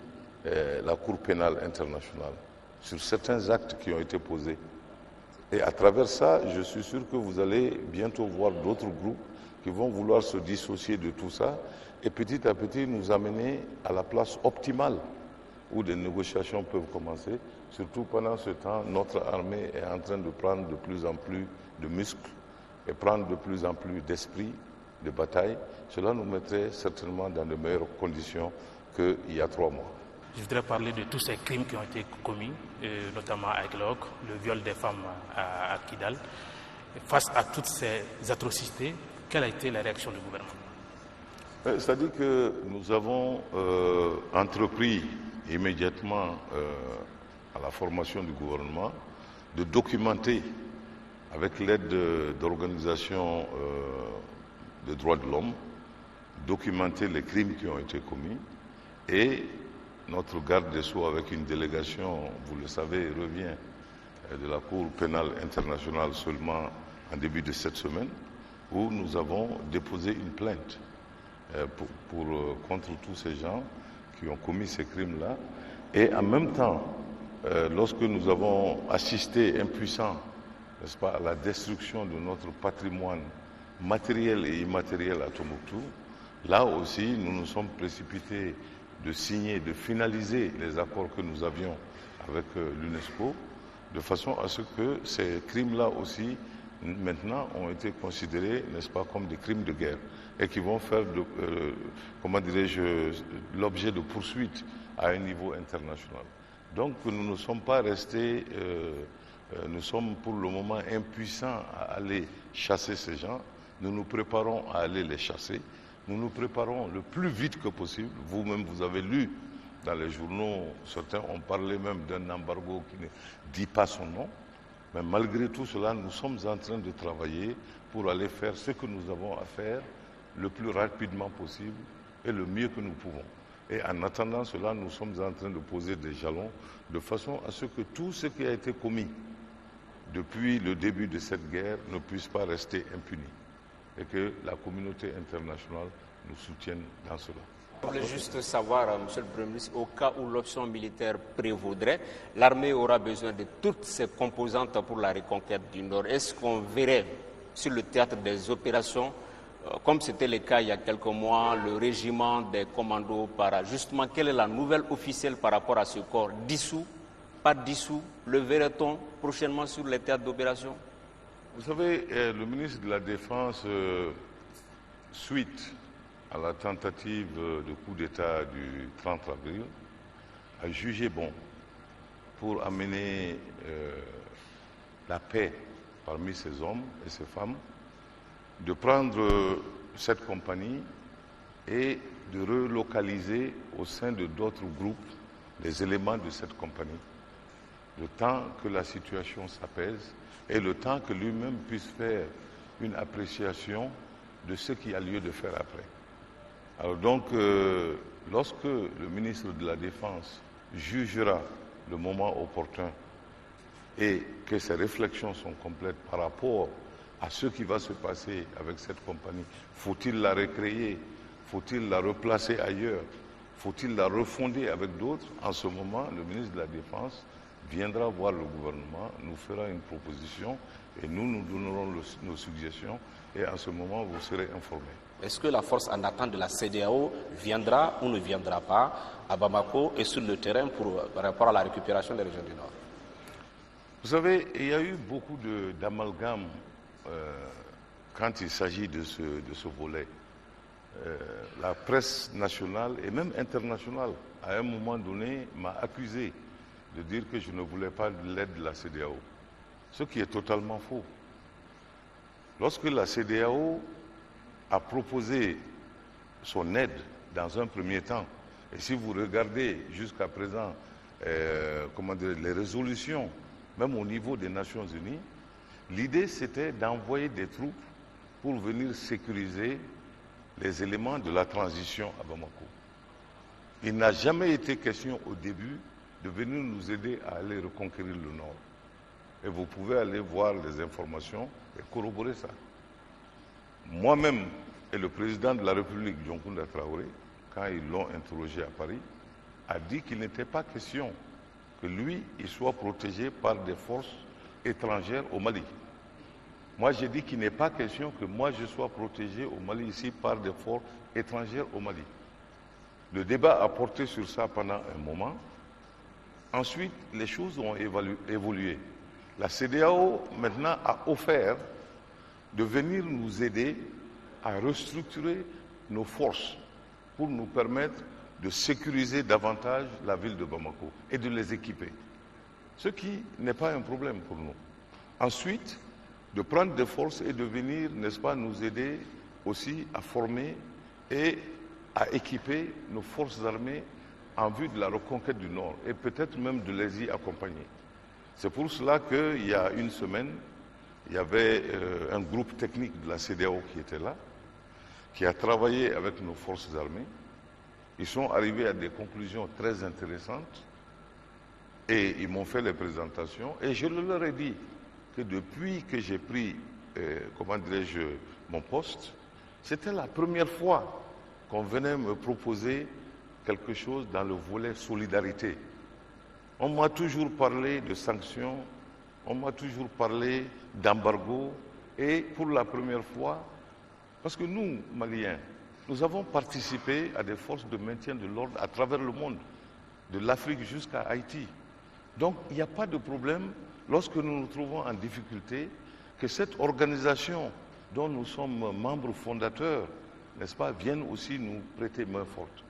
la Cour pénale internationale sur certains actes qui ont été posés. Et à travers ça, je suis sûr que vous allez bientôt voir d'autres groupes qui vont vouloir se dissocier de tout ça et petit à petit nous amener à la place optimale où des négociations peuvent commencer. Surtout pendant ce temps, notre armée est en train de prendre de plus en plus de muscles et prendre de plus en plus d'esprit de bataille. Cela nous mettrait certainement dans de meilleures conditions qu'il y a 3 mois. Je voudrais parler de tous ces crimes qui ont été commis, notamment à Aguelhok, le viol des femmes à Kidal. Face à toutes ces atrocités, quelle a été la réaction du gouvernement? C'est-à-dire que nous avons entrepris immédiatement à la formation du gouvernement de documenter avec l'aide d'organisations de droits de l'homme, documenter les crimes qui ont été commis et notre garde des Sceaux avec une délégation, vous le savez, revient de la Cour pénale internationale seulement en début de cette semaine où nous avons déposé une plainte contre tous ces gens qui ont commis ces crimes-là. Et en même temps, lorsque nous avons assisté impuissants, n'est-ce pas, à la destruction de notre patrimoine matériel et immatériel à Tombouctou, là aussi, nous nous sommes précipités de signer, de finaliser les accords que nous avions avec l'UNESCO, de façon à ce que ces crimes-là aussi, maintenant, ont été considérés, n'est-ce pas, comme des crimes de guerre et qui vont faire, comment dirais-je, l'objet de poursuites à un niveau international. Donc, nous ne sommes pas restés, nous sommes pour le moment impuissants à aller chasser ces gens. Nous nous préparons à aller les chasser. Nous nous préparons le plus vite que possible. Vous-même, vous avez lu dans les journaux, certains ont parlé même d'un embargo qui ne dit pas son nom. Mais malgré tout cela, nous sommes en train de travailler pour aller faire ce que nous avons à faire le plus rapidement possible et le mieux que nous pouvons. Et en attendant cela, nous sommes en train de poser des jalons de façon à ce que tout ce qui a été commis depuis le début de cette guerre ne puisse pas rester impuni et que la communauté internationale nous soutienne dans cela. Je voulais juste savoir, Monsieur le Premier ministre, au cas où l'option militaire prévaudrait, l'armée aura besoin de toutes ses composantes pour la reconquête du Nord. Est-ce qu'on verrait sur le théâtre des opérations, comme c'était le cas il y a quelques mois, le régiment des commandos para? Justement, quelle est la nouvelle officielle par rapport à ce corps? Dissous, pas dissous? Le verrait-on prochainement sur les théâtres d'opération? Vous savez, le ministre de la Défense, suite à la tentative de coup d'État du 30 avril, a jugé bon, pour amener la paix parmi ces hommes et ces femmes, de prendre cette compagnie et de relocaliser au sein de d'autres groupes les éléments de cette compagnie, le temps que la situation s'apaise et le temps que lui-même puisse faire une appréciation de ce qu'il y a lieu de faire après. Alors donc, lorsque le ministre de la Défense jugera le moment opportun et que ses réflexions sont complètes par rapport à ce qui va se passer avec cette compagnie, faut-il la recréer, faut-il la replacer ailleurs, faut-il la refonder avec d'autres? En ce moment, le ministre de la Défense viendra voir le gouvernement, nous fera une proposition et nous donnerons nos suggestions et en ce moment, vous serez informés. Est-ce que la force en attente de la CEDEAO viendra ou ne viendra pas à Bamako et sur le terrain par rapport à la récupération des régions du Nord? Vous savez, il y a eu beaucoup d'amalgames quand il s'agit de ce volet. La presse nationale et même internationale, à un moment donné, m'a accusé de dire que je ne voulais pas de l'aide de la CEDEAO, ce qui est totalement faux. Lorsque la CEDEAO a proposé son aide dans un premier temps, et si vous regardez jusqu'à présent les résolutions, même au niveau des Nations Unies, l'idée c'était d'envoyer des troupes pour venir sécuriser les éléments de la transition à Bamako. Il n'a jamais été question au début de venir nous aider à aller reconquérir le Nord. Et vous pouvez aller voir les informations et corroborer ça. Moi-même et le président de la République, Dioncounda Traoré, quand ils l'ont interrogé à Paris, a dit qu'il n'était pas question que lui, il soit protégé par des forces étrangères au Mali. Moi, j'ai dit qu'il n'est pas question que moi, je sois protégé au Mali ici par des forces étrangères au Mali. Le débat a porté sur ça pendant un moment. Ensuite, les choses ont évolué. La CEDEAO, maintenant, a offert de venir nous aider à restructurer nos forces pour nous permettre de sécuriser davantage la ville de Bamako et de les équiper. Ce qui n'est pas un problème pour nous. Ensuite, de prendre des forces et de venir, n'est-ce pas, nous aider aussi à former et à équiper nos forces armées en vue de la reconquête du Nord et peut-être même de les y accompagner. C'est pour cela qu'il y a une semaine, il y avait un groupe technique de la CEDEAO qui était là, qui a travaillé avec nos forces armées. Ils sont arrivés à des conclusions très intéressantes et ils m'ont fait les présentations et je leur ai dit que depuis que j'ai pris, mon poste, c'était la première fois qu'on venait me proposer quelque chose dans le volet solidarité. On m'a toujours parlé de sanctions, on m'a toujours parlé d'embargo et pour la première fois, parce que nous, Maliens, nous avons participé à des forces de maintien de l'ordre à travers le monde, de l'Afrique jusqu'à Haïti. Donc il n'y a pas de problème lorsque nous nous trouvons en difficulté que cette organisation dont nous sommes membres fondateurs, n'est-ce pas, vienne aussi nous prêter main forte.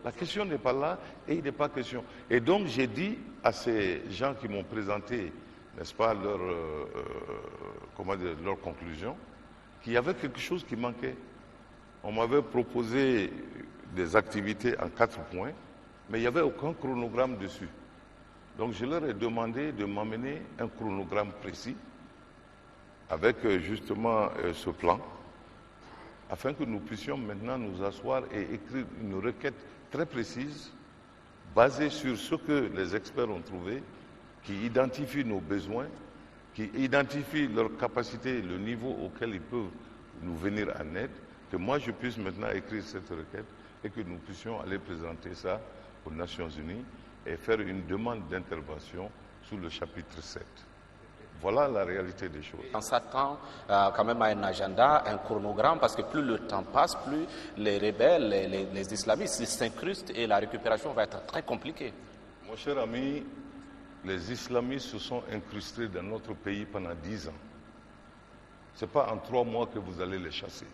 La question n'est pas là et il n'est pas question. Et donc j'ai dit à ces gens qui m'ont présenté, n'est-ce pas, leur conclusion, qu'il y avait quelque chose qui manquait. On m'avait proposé des activités en 4 points, mais il n'y avait aucun chronogramme dessus. Donc je leur ai demandé de m'amener un chronogramme précis avec justement ce plan, afin que nous puissions maintenant nous asseoir et écrire une requête très précise, basée sur ce que les experts ont trouvé, qui identifie nos besoins, qui identifie leur capacité, le niveau auquel ils peuvent nous venir en aide, que moi je puisse maintenant écrire cette requête et que nous puissions aller présenter ça aux Nations Unies et faire une demande d'intervention sous le chapitre 7. Voilà la réalité des choses. On s'attend quand même à un agenda, un chronogramme, parce que plus le temps passe, plus les rebelles, les islamistes s'incrustent et la récupération va être très compliquée. Mon cher ami, les islamistes se sont incrustés dans notre pays pendant 10 ans. Ce n'est pas en 3 mois que vous allez les chasser.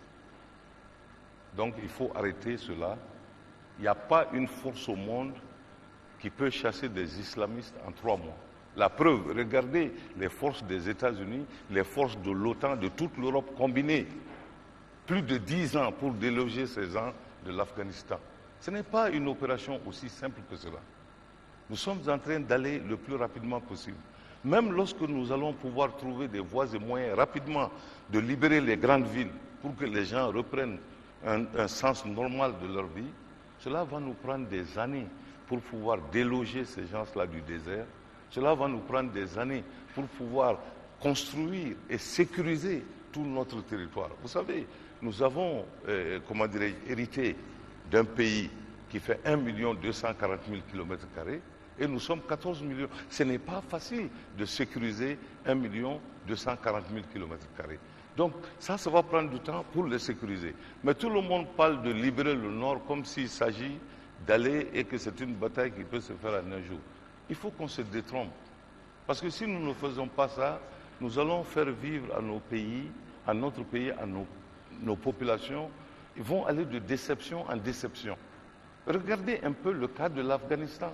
Donc il faut arrêter cela. Il n'y a pas une force au monde qui peut chasser des islamistes en 3 mois. La preuve, regardez les forces des États-Unis, les forces de l'OTAN, de toute l'Europe combinée. Plus de 10 ans pour déloger ces gens de l'Afghanistan. Ce n'est pas une opération aussi simple que cela. Nous sommes en train d'aller le plus rapidement possible. Même lorsque nous allons pouvoir trouver des voies et moyens rapidement de libérer les grandes villes pour que les gens reprennent un sens normal de leur vie, cela va nous prendre des années pour pouvoir déloger ces gens-là du désert. Cela va nous prendre des années pour pouvoir construire et sécuriser tout notre territoire. Vous savez, nous avons, hérité d'un pays qui fait 1 240 000 km² et nous sommes 14 millions. Ce n'est pas facile de sécuriser 1 240 000 km². Donc ça va prendre du temps pour les sécuriser. Mais tout le monde parle de libérer le Nord comme s'il s'agit d'aller et que c'est une bataille qui peut se faire en un jour. Il faut qu'on se détrompe. Parce que si nous ne faisons pas ça, nous allons faire vivre à nos pays, à notre pays, à nos populations, ils vont aller de déception en déception. Regardez un peu le cas de l'Afghanistan.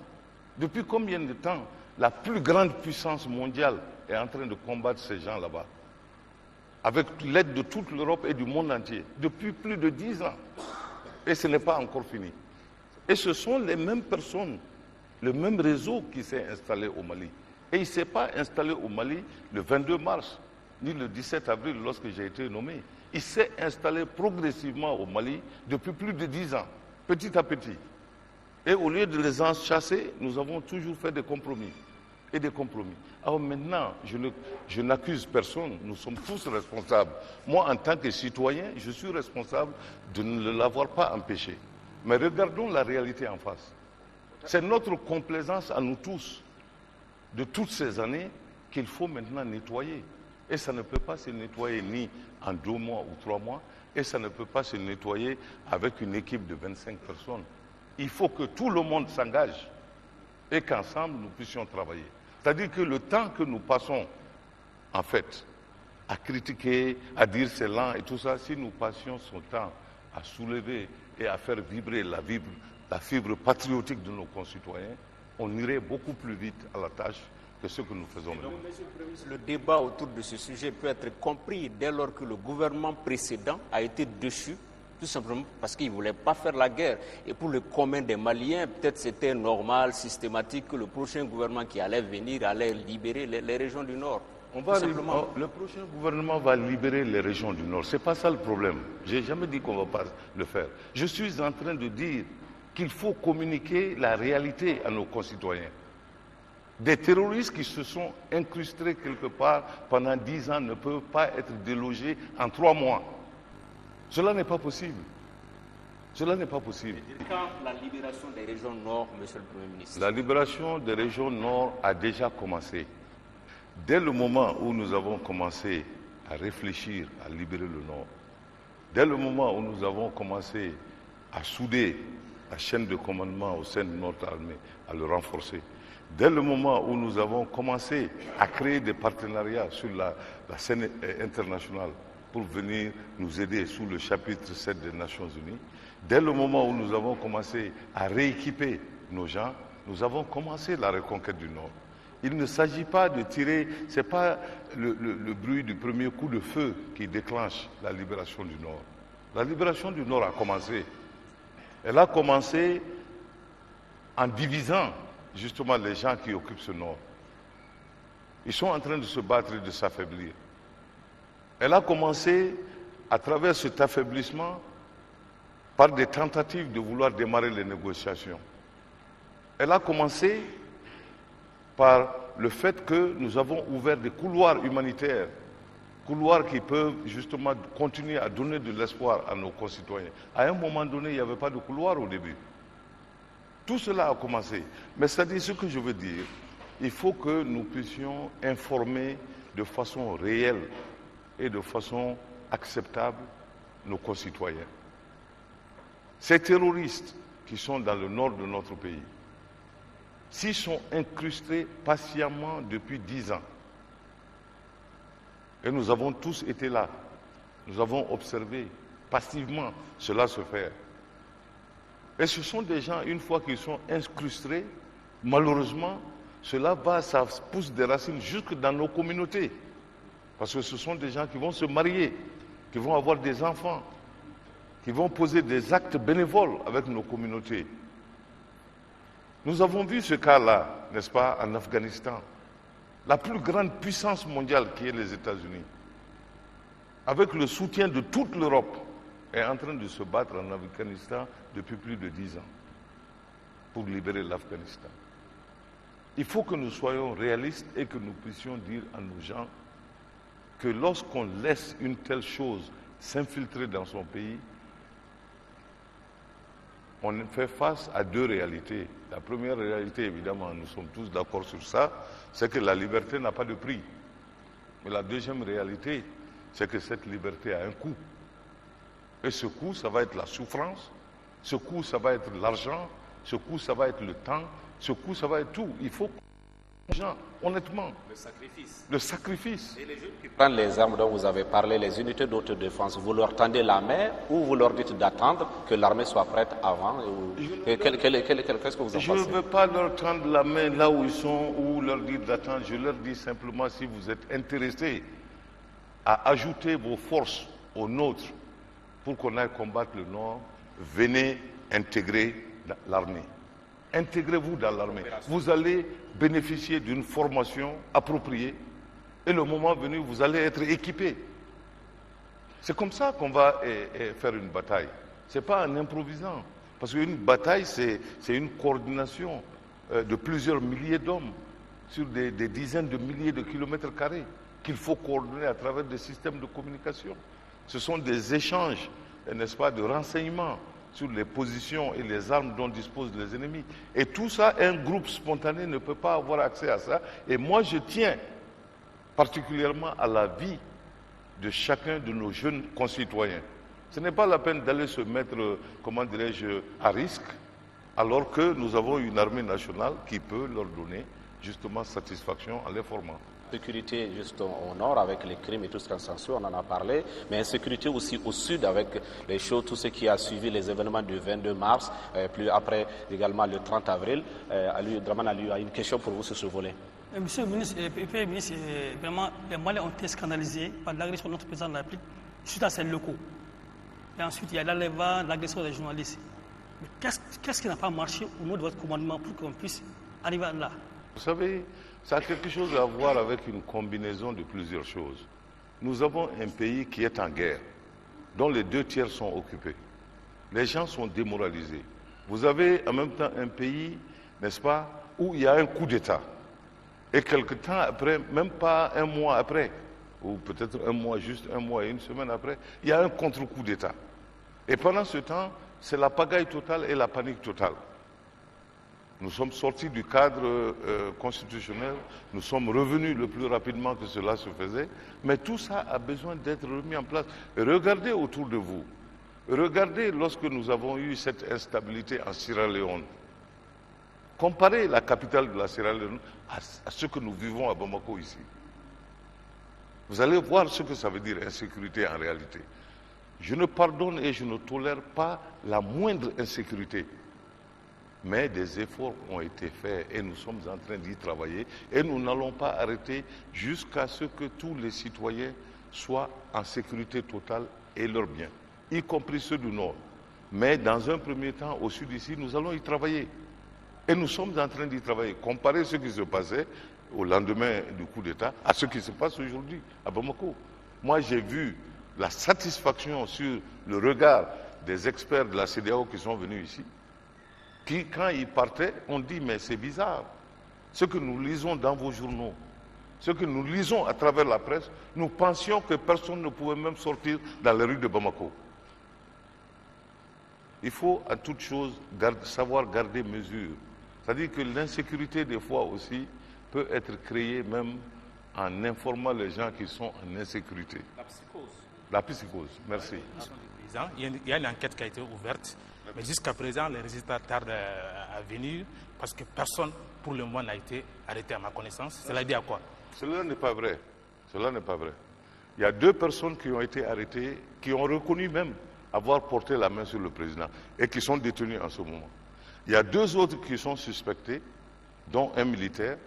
Depuis combien de temps la plus grande puissance mondiale est en train de combattre ces gens là-bas? Avec l'aide de toute l'Europe et du monde entier. Depuis plus de 10 ans. Et ce n'est pas encore fini. Et ce sont les mêmes personnes, le même réseau qui s'est installé au Mali. Et il ne s'est pas installé au Mali le 22 mars, ni le 17 avril lorsque j'ai été nommé. Il s'est installé progressivement au Mali depuis plus de 10 ans, petit à petit. Et au lieu de les en chasser, nous avons toujours fait des compromis. Et des compromis. Alors maintenant, je n'accuse personne, nous sommes tous responsables. Moi, en tant que citoyen, je suis responsable de ne l'avoir pas empêché. Mais regardons la réalité en face. C'est notre complaisance à nous tous, de toutes ces années, qu'il faut maintenant nettoyer. Et ça ne peut pas se nettoyer ni en 2 mois ou 3 mois, et ça ne peut pas se nettoyer avec une équipe de 25 personnes. Il faut que tout le monde s'engage et qu'ensemble nous puissions travailler. C'est-à-dire que le temps que nous passons, en fait, à critiquer, à dire c'est lent et tout ça, si nous passions son temps à soulever et à faire vibrer la fibre patriotique de nos concitoyens, on irait beaucoup plus vite à la tâche que ce que nous faisons maintenant. Donc, Monsieur le Premier ministre, le débat autour de ce sujet peut être compris dès lors que le gouvernement précédent a été déchu, tout simplement parce qu'il ne voulait pas faire la guerre. Et pour le commun des Maliens, peut-être c'était normal, systématique, que le prochain gouvernement qui allait venir allait libérer les régions du Nord. Le prochain gouvernement va libérer les régions du Nord. Ce n'est pas ça le problème. Je n'ai jamais dit qu'on ne va pas le faire. Je suis en train de dire qu'il faut communiquer la réalité à nos concitoyens. Des terroristes qui se sont incrustés quelque part pendant 10 ans ne peuvent pas être délogés en 3 mois. Cela n'est pas possible. Cela n'est pas possible. Quand la libération des régions Nord, Monsieur le Premier ministre? La libération des régions Nord a déjà commencé. Dès le moment où nous avons commencé à réfléchir à libérer le Nord, dès le moment où nous avons commencé à souder la chaîne de commandement au sein de notre armée, à le renforcer, dès le moment où nous avons commencé à créer des partenariats sur la scène internationale pour venir nous aider sous le chapitre 7 des Nations Unies, dès le moment où nous avons commencé à rééquiper nos gens, nous avons commencé la reconquête du Nord. Il ne s'agit pas de tirer, ce n'est pas le bruit du premier coup de feu qui déclenche la libération du Nord. La libération du Nord a commencé. Elle a commencé en divisant justement les gens qui occupent ce Nord. Ils sont en train de se battre et de s'affaiblir. Elle a commencé à travers cet affaiblissement par des tentatives de vouloir démarrer les négociations. Elle a commencé par le fait que nous avons ouvert des couloirs humanitaires couloirs qui peuvent justement continuer à donner de l'espoir à nos concitoyens. À un moment donné, il n'y avait pas de couloir au début. Tout cela a commencé. Mais c'est-à-dire ce que je veux dire, il faut que nous puissions informer de façon réelle et de façon acceptable nos concitoyens. Ces terroristes qui sont dans le nord de notre pays, s'ils sont incrustés patiemment depuis 10 ans, et nous avons tous été là, nous avons observé passivement cela se faire. Et ce sont des gens, une fois qu'ils sont incrustés, malheureusement, ça pousse des racines jusque dans nos communautés. Parce que ce sont des gens qui vont se marier, qui vont avoir des enfants, qui vont poser des actes bénévoles avec nos communautés. Nous avons vu ce cas-là, n'est-ce pas, en Afghanistan. La plus grande puissance mondiale qui est les États-Unis, avec le soutien de toute l'Europe, est en train de se battre en Afghanistan depuis plus de 10 ans pour libérer l'Afghanistan. Il faut que nous soyons réalistes et que nous puissions dire à nos gens que lorsqu'on laisse une telle chose s'infiltrer dans son pays, on fait face à deux réalités. La première réalité, évidemment, nous sommes tous d'accord sur ça, c'est que la liberté n'a pas de prix. Mais la deuxième réalité, c'est que cette liberté a un coût. Et ce coût, ça va être la souffrance, ce coût, ça va être l'argent, ce coût, ça va être le temps, ce coût, ça va être tout. Il faut que les gens, honnêtement, le sacrifice. Et les jeunes qui prennent les armes dont vous avez parlé, les unités d'autodéfense, vous leur tendez la main ou vous leur dites d'attendre que l'armée soit prête avant qu'est-ce que vous en pensez? Je ne veux pas leur tendre la main là où ils sont ou leur dire d'attendre. Je leur dis simplement, si vous êtes intéressés à ajouter vos forces aux nôtres pour qu'on aille combattre le Nord, venez intégrer l'armée. Intégrez-vous dans l'armée. Vous allez bénéficier d'une formation appropriée et le moment venu, vous allez être équipé. C'est comme ça qu'on va faire une bataille. Ce n'est pas en improvisant. Parce qu'une bataille, c'est une coordination de plusieurs milliers d'hommes sur des dizaines de milliers de kilomètres carrés qu'il faut coordonner à travers des systèmes de communication. Ce sont des échanges, n'est-ce pas, de renseignements sur les positions et les armes dont disposent les ennemis. Et tout ça, un groupe spontané ne peut pas avoir accès à ça. Et moi, je tiens particulièrement à la vie de chacun de nos jeunes concitoyens. Ce n'est pas la peine d'aller se mettre, comment dirais-je, à risque, alors que nous avons une armée nationale qui peut leur donner justement satisfaction en les formant. Sécurité juste au nord avec les crimes et tout ce qui s'ensuit, on en a parlé, mais insécurité aussi au sud avec les choses, tout ce qui a suivi les événements du 22 mars, plus après également le 30 avril. Draman Aliou a une question pour vous sur ce volet. Monsieur le ministre, vraiment, les Maliens ont été scandalisés par l'agression de notre président de la République suite à ces locaux. Et ensuite, il y a l'enlèvement, l'agression des journalistes. Mais qu'est-ce qui n'a pas marché au nom de votre commandement pour qu'on puisse arriver à là? Vous savez, ça a quelque chose à voir avec une combinaison de plusieurs choses. Nous avons un pays qui est en guerre, dont les 2/3 sont occupés. Les gens sont démoralisés. Vous avez en même temps un pays, n'est-ce pas, où il y a un coup d'État. Et quelque temps après, même pas un mois après, ou peut-être un mois, juste un mois et une semaine après, il y a un contre-coup d'État. Et pendant ce temps, c'est la pagaille totale et la panique totale. Nous sommes sortis du cadre constitutionnel, nous sommes revenus le plus rapidement que cela se faisait, mais tout ça a besoin d'être remis en place. Et regardez autour de vous, regardez lorsque nous avons eu cette instabilité en Sierra Leone. Comparez la capitale de la Sierra Leone à ce que nous vivons à Bamako ici. Vous allez voir ce que ça veut dire insécurité en réalité. Je ne pardonne et je ne tolère pas la moindre insécurité. Mais des efforts ont été faits et nous sommes en train d'y travailler et nous n'allons pas arrêter jusqu'à ce que tous les citoyens soient en sécurité totale et leurs biens, y compris ceux du Nord. Mais dans un premier temps, au Sud ici, nous allons y travailler. Et nous sommes en train d'y travailler. Comparez ce qui se passait au lendemain du coup d'État à ce qui se passe aujourd'hui à Bamako. Moi, j'ai vu la satisfaction sur le regard des experts de la CEDEAO qui sont venus ici, qui, quand ils partaient, on dit, mais c'est bizarre. Ce que nous lisons dans vos journaux, ce que nous lisons à travers la presse, nous pensions que personne ne pouvait même sortir dans les rues de Bamako. Il faut à toute chose savoir garder mesure. C'est-à-dire que l'insécurité des fois aussi peut être créée même en informant les gens qui sont en insécurité. La psychose. La psychose, merci. Il y a une enquête qui a été ouverte, mais jusqu'à présent, les résultats tardent à venir parce que personne, pour le moment, n'a été arrêté à ma connaissance. Cela dit à quoi? Cela n'est pas vrai. Cela n'est pas vrai. Il y a 2 personnes qui ont été arrêtées, qui ont reconnu même avoir porté la main sur le président et qui sont détenues en ce moment. Il y a 2 autres qui sont suspectés, dont un militaire,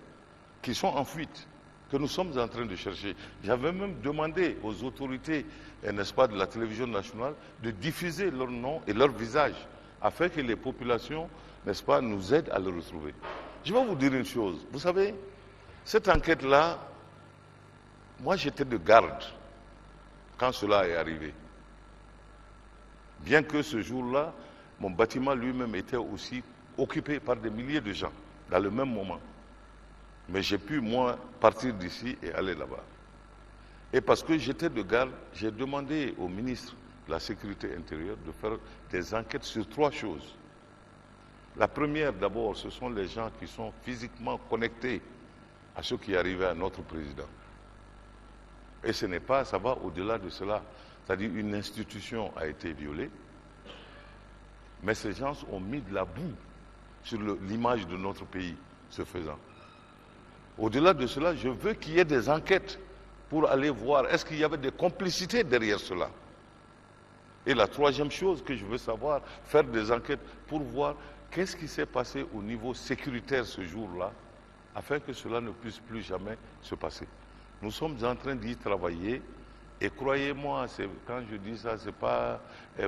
qui sont en fuite, que nous sommes en train de chercher. J'avais même demandé aux autorités, n'est-ce pas, de la télévision nationale, de diffuser leur nom et leur visage, afin que les populations, n'est-ce pas, nous aident à le retrouver. Je vais vous dire une chose. Vous savez, cette enquête-là, moi j'étais de garde quand cela est arrivé. Bien que ce jour-là, mon bâtiment lui-même était aussi occupé par des milliers de gens, dans le même moment. Mais j'ai pu, moi, partir d'ici et aller là-bas. Et parce que j'étais de garde, j'ai demandé au ministre de la Sécurité intérieure de faire des enquêtes sur 3 choses. La première, d'abord, ce sont les gens qui sont physiquement connectés à ce qui est arrivé à notre président. Et ce n'est pas, ça va au-delà de cela. C'est-à-dire une institution a été violée, mais ces gens ont mis de la boue sur l'image de notre pays, ce faisant. Au-delà de cela, je veux qu'il y ait des enquêtes pour aller voir, est-ce qu'il y avait des complicités derrière cela? Et la 3e chose que je veux savoir, faire des enquêtes pour voir qu'est-ce qui s'est passé au niveau sécuritaire ce jour-là, afin que cela ne puisse plus jamais se passer. Nous sommes en train d'y travailler, et croyez-moi, quand je dis ça, ce n'est pas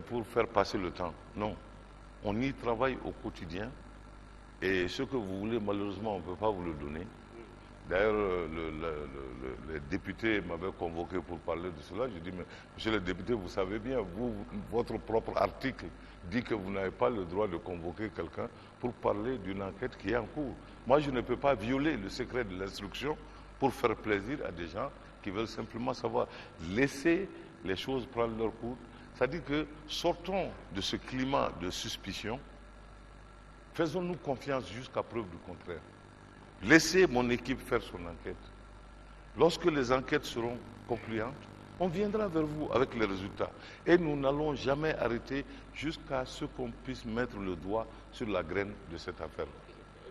pour faire passer le temps. Non, on y travaille au quotidien, et ce que vous voulez, malheureusement, on ne peut pas vous le donner. D'ailleurs, les députés m'avaient convoqué pour parler de cela. Je dis, mais monsieur le député, vous savez bien, votre propre article dit que vous n'avez pas le droit de convoquer quelqu'un pour parler d'une enquête qui est en cours. Moi, je ne peux pas violer le secret de l'instruction pour faire plaisir à des gens qui veulent simplement savoir. Laisser les choses prendre leur cours. C'est-à-dire que sortons de ce climat de suspicion, faisons-nous confiance jusqu'à preuve du contraire. Laissez mon équipe faire son enquête. Lorsque les enquêtes seront concluantes, on viendra vers vous avec les résultats. Et nous n'allons jamais arrêter jusqu'à ce qu'on puisse mettre le doigt sur la graine de cette affaire.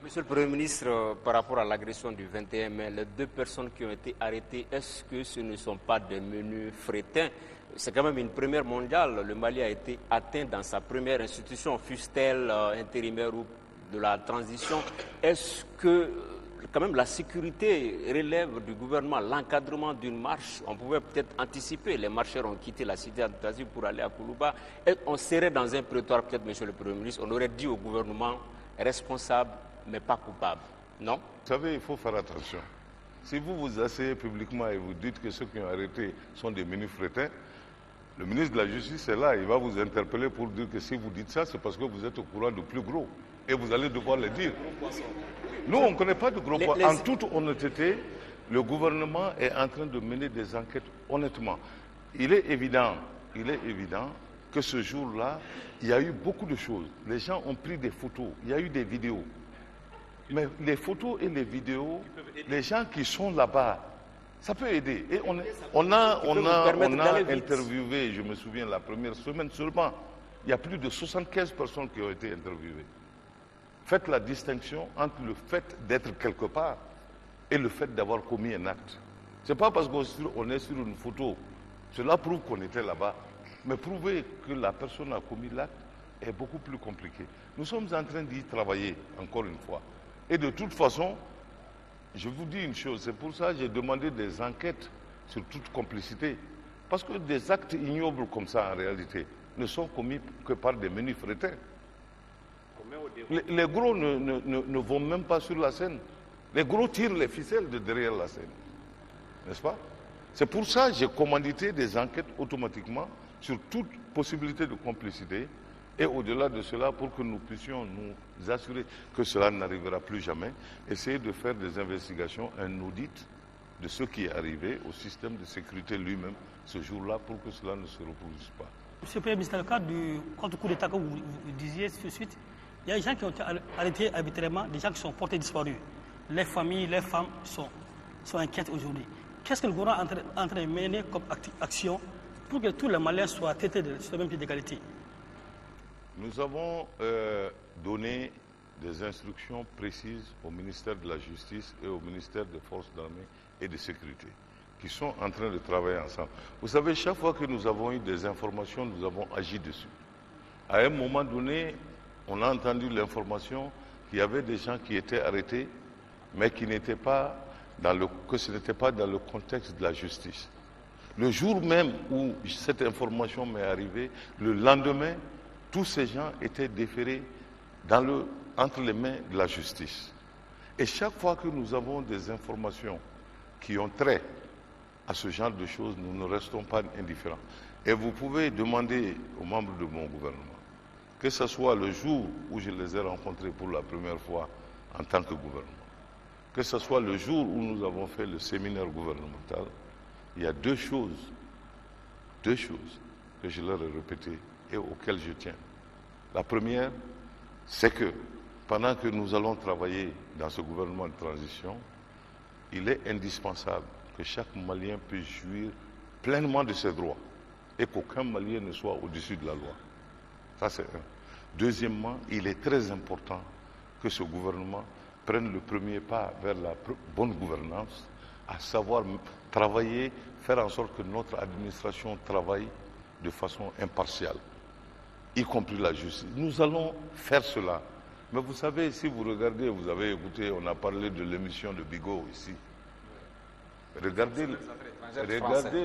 Monsieur le Premier ministre, par rapport à l'agression du 21 mai, les 2 personnes qui ont été arrêtées, est-ce que ce ne sont pas des menus frétins? C'est quand même une première mondiale. Le Mali a été atteint dans sa première institution, fût-elle intérimaire ou de la transition. Est-ce que quand même la sécurité relève du gouvernement, l'encadrement d'une marche? On pouvait peut-être anticiper, les marcheurs ont quitté la cité d'Antazi pour aller à Koulouba, et on serait dans un prétoire, peut-être, monsieur le Premier ministre, on aurait dit au gouvernement responsable, mais pas coupable, non? Vous savez, il faut faire attention. Si vous vous asseyez publiquement et vous dites que ceux qui ont arrêté sont des ministres frétins, le ministre de la Justice est là, il va vous interpeller pour dire que si vous dites ça, c'est parce que vous êtes au courant de plus gros. Et vous allez devoir le dire. Nous, on ne connaît pas de gros poids. En toute honnêteté, le gouvernement est en train de mener des enquêtes honnêtement. Il est évident que ce jour-là, il y a eu beaucoup de choses. Les gens ont pris des photos, il y a eu des vidéos. Mais les photos et les vidéos, les gens qui sont là-bas, ça peut aider. Et on a interviewé, je me souviens, la première semaine seulement, il y a plus de 75 personnes qui ont été interviewées. Faites la distinction entre le fait d'être quelque part et le fait d'avoir commis un acte. Ce n'est pas parce qu'on est sur une photo, cela prouve qu'on était là-bas, mais prouver que la personne a commis l'acte est beaucoup plus compliqué. Nous sommes en train d'y travailler, encore une fois. Et de toute façon, je vous dis une chose, c'est pour ça que j'ai demandé des enquêtes sur toute complicité. Parce que des actes ignobles comme ça, en réalité, ne sont commis que par des menus frétins. Les gros ne vont même pas sur la scène. Les gros tirent les ficelles de derrière la scène. N'est-ce pas? C'est pour ça que j'ai commandité des enquêtes automatiquement sur toute possibilité de complicité. Et au-delà de cela, pour que nous puissions nous assurer que cela n'arrivera plus jamais, essayer de faire des investigations, un audit de ce qui est arrivé au système de sécurité lui-même ce jour-là pour que cela ne se reproduise pas. Monsieur le Premier ministre, dans le cadre du contre-coup d'État que vous disiez tout de suite, il y a des gens qui ont été arrêtés arbitrairement, des gens qui sont portés disparus. Les familles, les femmes sont inquiètes aujourd'hui. Qu'est-ce que le gouvernement est en train de mener comme action pour que tous les Maliens soient traités sur le même pied d'égalité? Nous avons donné des instructions précises au ministère de la Justice et au ministère des Forces d'armée et de sécurité, qui sont en train de travailler ensemble. Vous savez, chaque fois que nous avons eu des informations, nous avons agi dessus. À un moment donné, on a entendu l'information qu'il y avait des gens qui étaient arrêtés, mais qui n'étaient pas que ce n'était pas dans le contexte de la justice. Le jour même où cette information m'est arrivée, le lendemain, tous ces gens étaient déférés entre les mains de la justice. Et chaque fois que nous avons des informations qui ont trait à ce genre de choses, nous ne restons pas indifférents. Et vous pouvez demander aux membres de mon gouvernement, que ce soit le jour où je les ai rencontrés pour la première fois en tant que gouvernement, que ce soit le jour où nous avons fait le séminaire gouvernemental, il y a deux choses que je leur ai répétées et auxquelles je tiens. La première, c'est que pendant que nous allons travailler dans ce gouvernement de transition, il est indispensable que chaque Malien puisse jouir pleinement de ses droits et qu'aucun Malien ne soit au-dessus de la loi. Ça, c'est un. Deuxièmement, il est très important que ce gouvernement prenne le premier pas vers la bonne gouvernance, à savoir travailler, faire en sorte que notre administration travaille de façon impartiale, y compris la justice. Nous allons faire cela. Mais vous savez, si vous regardez, vous avez écouté, on a parlé de l'émission de Bigot ici. Regardez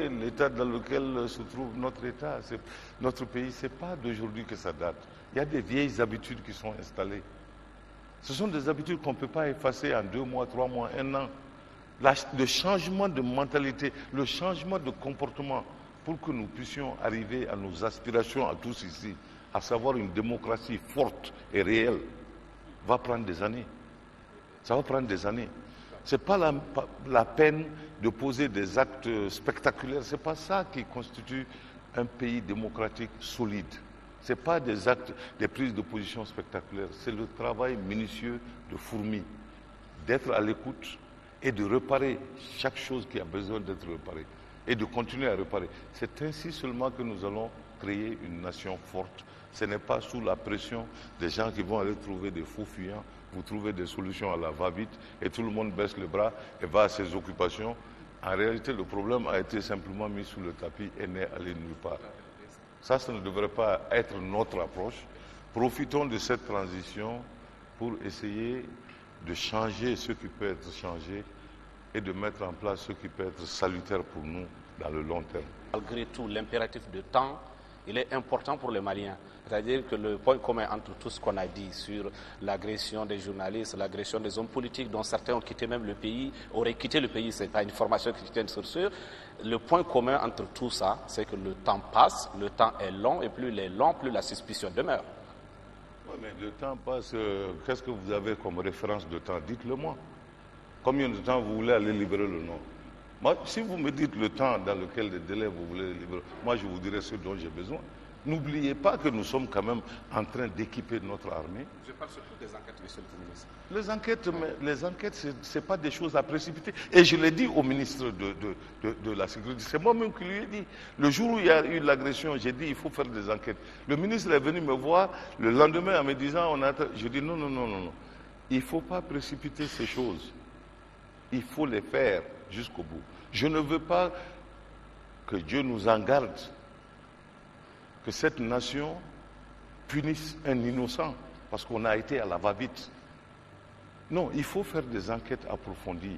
l'état dans lequel se trouve notre État. Notre pays, ce n'est pas d'aujourd'hui que ça date. Il y a des vieilles habitudes qui sont installées. Ce sont des habitudes qu'on ne peut pas effacer en 2 mois, 3 mois, 1 an. Le changement de mentalité, le changement de comportement pour que nous puissions arriver à nos aspirations à tous ici, à savoir une démocratie forte et réelle, va prendre des années. Ça va prendre des années. Ce n'est pas la peine de poser des actes spectaculaires. Ce n'est pas ça qui constitue un pays démocratique solide. Ce n'est pas des actes, des prises de position spectaculaires. C'est le travail minutieux de fourmi, d'être à l'écoute et de réparer chaque chose qui a besoin d'être réparée et de continuer à réparer. C'est ainsi seulement que nous allons créer une nation forte. Ce n'est pas sous la pression des gens qui vont aller trouver des faux fuyants, vous trouvez des solutions à la va-vite et tout le monde baisse les bras et va à ses occupations. En réalité, le problème a été simplement mis sous le tapis et n'est allé nulle part. Ça ne devrait pas être notre approche. Profitons de cette transition pour essayer de changer ce qui peut être changé et de mettre en place ce qui peut être salutaire pour nous dans le long terme. Malgré tout, l'impératif de temps, il est important pour les Maliens. C'est-à-dire que le point commun entre tout ce qu'on a dit sur l'agression des journalistes, l'agression des hommes politiques, dont certains ont quitté même le pays, auraient quitté le pays, ce n'est pas une information qui tient sur sûr. Le point commun entre tout ça, c'est que le temps passe, le temps est long, et plus il est long, plus la suspicion demeure. Oui, mais le temps passe, qu'est-ce que vous avez comme référence de temps? Dites-le-moi. Combien de temps vous voulez aller libérer le nom? Moi, si vous me dites le temps dans lequel les délais vous voulez libérer, moi je vous dirai ce dont j'ai besoin. N'oubliez pas que nous sommes quand même en train d'équiper notre armée. Je parle surtout des enquêtes, monsieur le ministre. Les enquêtes, ce n'est pas des choses à précipiter. Et je l'ai dit au ministre de la Sécurité, c'est moi-même qui lui ai dit. Le jour où il y a eu l'agression, j'ai dit il faut faire des enquêtes. Le ministre est venu me voir le lendemain en me disant, je dis non. Il ne faut pas précipiter ces choses. Il faut les faire jusqu'au bout. Je ne veux pas que Dieu nous en garde, que cette nation punisse un innocent parce qu'on a été à la va-vite. Non, il faut faire des enquêtes approfondies.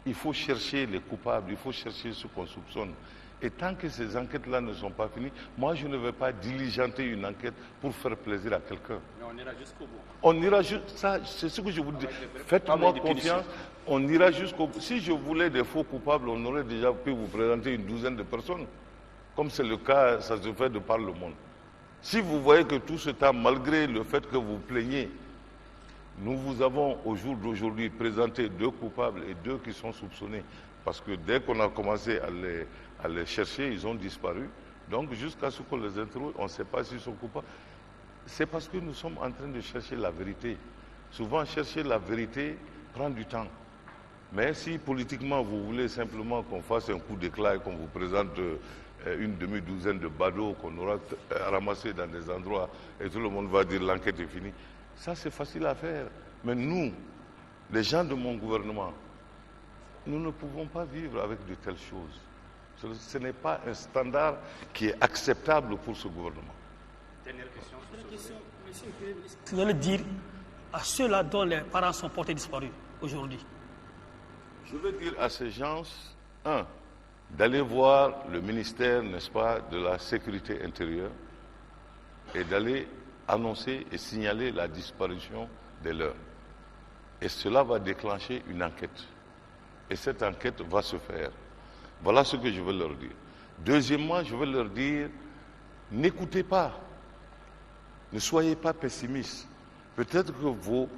Il faut chercher les coupables, il faut chercher ceux qu'on soupçonne. Et tant que ces enquêtes-là ne sont pas finies, moi je ne vais pas diligenter une enquête pour faire plaisir à quelqu'un. Mais on ira jusqu'au bout. On ira ça, c'est ce que je vous dis. Faites-moi confiance, on ira jusqu'au bout. Si je voulais des faux coupables, on aurait déjà pu vous présenter une douzaine de personnes. Comme c'est le cas, ça se fait de par le monde. Si vous voyez que tout ce temps, malgré le fait que vous plaignez, nous vous avons au jour d'aujourd'hui présenté 2 coupables et 2 qui sont soupçonnés, Parce que dès qu'on a commencé à les chercher, ils ont disparu. Donc jusqu'à ce qu'on les interroge, on ne sait pas s'ils sont coupables. C'est parce que nous sommes en train de chercher la vérité. Souvent, chercher la vérité prend du temps. Mais si politiquement, vous voulez simplement qu'on fasse un coup d'éclat et qu'on vous présente une demi-douzaine de badauds qu'on aura ramassés dans des endroits et tout le monde va dire l'enquête est finie, ça c'est facile à faire. Mais nous, les gens de mon gouvernement, nous ne pouvons pas vivre avec de telles choses. Ce n'est pas un standard qui est acceptable pour ce gouvernement. Dernière question. Vous allez dire à ceux-là dont les parents sont portés disparus aujourd'hui? Je veux dire à ces gens, d'aller voir le ministère, n'est-ce pas, de la sécurité intérieure et d'aller annoncer et signaler la disparition des leurs. Et cela va déclencher une enquête. Et cette enquête va se faire. Voilà ce que je veux leur dire. Deuxièmement, je veux leur dire, n'écoutez pas, ne soyez pas pessimistes. Peut-être que vos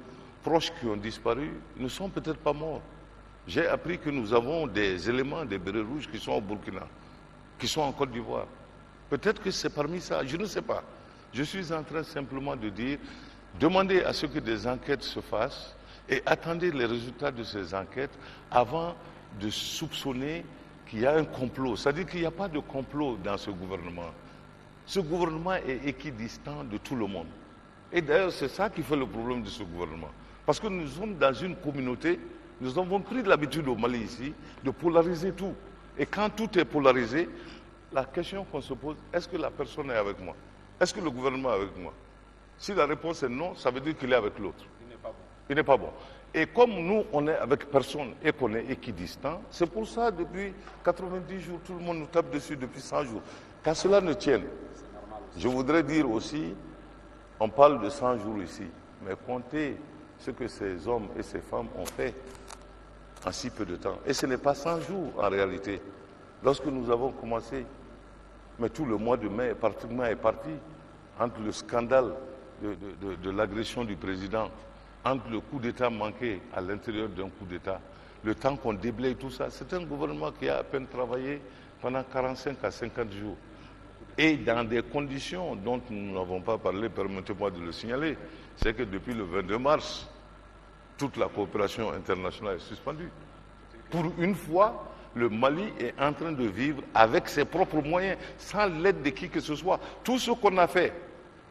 proches qui ont disparu ne sont peut-être pas morts. J'ai appris que nous avons des éléments des bérets rouges qui sont au Burkina, qui sont en Côte d'Ivoire. Peut-être que c'est parmi ça, je ne sais pas. Je suis en train simplement de dire, demandez à ce que des enquêtes se fassent et attendez les résultats de ces enquêtes avant de soupçonner qu'il y a un complot. C'est-à-dire qu'il n'y a pas de complot dans ce gouvernement. Ce gouvernement est équidistant de tout le monde. Et d'ailleurs, c'est ça qui fait le problème de ce gouvernement. Parce que nous sommes dans une communauté, nous avons pris l'habitude au Mali ici de polariser tout. Et quand tout est polarisé, la question qu'on se pose, est-ce que la personne est avec moi? Est-ce que le gouvernement est avec moi? Si la réponse est non, ça veut dire qu'il est avec l'autre. Il n'est pas bon. Et comme nous, on est avec personne et qu'on est équidistant, c'est pour ça, depuis 90 jours, tout le monde nous tape dessus depuis 100 jours. Qu'à cela ne tienne, je voudrais dire aussi, on parle de 100 jours ici, mais comptez ce que ces hommes et ces femmes ont fait en si peu de temps. Et ce n'est pas 100 jours en réalité. Lorsque nous avons commencé, mais tout le mois de mai pratiquement est parti, entre le scandale de l'agression du président, entre le coup d'État manqué à l'intérieur d'un coup d'État, le temps qu'on déblaye tout ça, c'est un gouvernement qui a à peine travaillé pendant 45 à 50 jours. Et dans des conditions dont nous n'avons pas parlé, permettez-moi de le signaler, c'est que depuis le 22 mars, toute la coopération internationale est suspendue. Pour une fois, le Mali est en train de vivre avec ses propres moyens, sans l'aide de qui que ce soit. Tout ce qu'on a fait,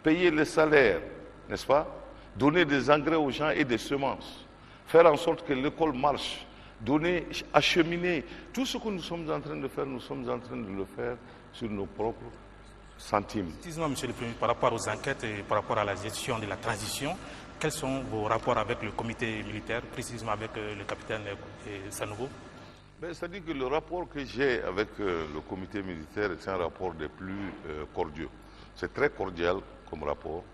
payer les salaires, n'est-ce pas? Donner des engrais aux gens et des semences, faire en sorte que l'école marche, donner, acheminer, tout ce que nous sommes en train de faire, nous sommes en train de le faire sur nos propres centimes. Précisément, Monsieur le Premier ministre, par rapport aux enquêtes et par rapport à la gestion de la transition, quels sont vos rapports avec le comité militaire, précisément avec le capitaine Sanogo? C'est-à-dire que le rapport que j'ai avec le comité militaire est un rapport des plus cordiaux. C'est très cordial comme rapport,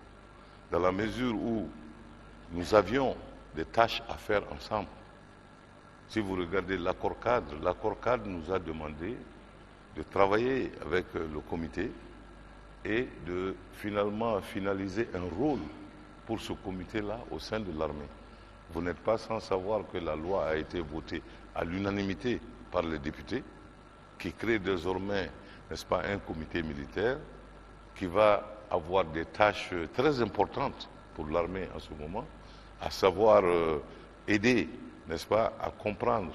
dans la mesure où nous avions des tâches à faire ensemble. Si vous regardez l'accord cadre nous a demandé de travailler avec le comité et de finalement finaliser un rôle pour ce comité-là au sein de l'armée. Vous n'êtes pas sans savoir que la loi a été votée à l'unanimité par les députés, qui crée désormais, n'est-ce pas, un comité militaire qui va avoir des tâches très importantes pour l'armée en ce moment, à savoir aider, n'est-ce pas, à comprendre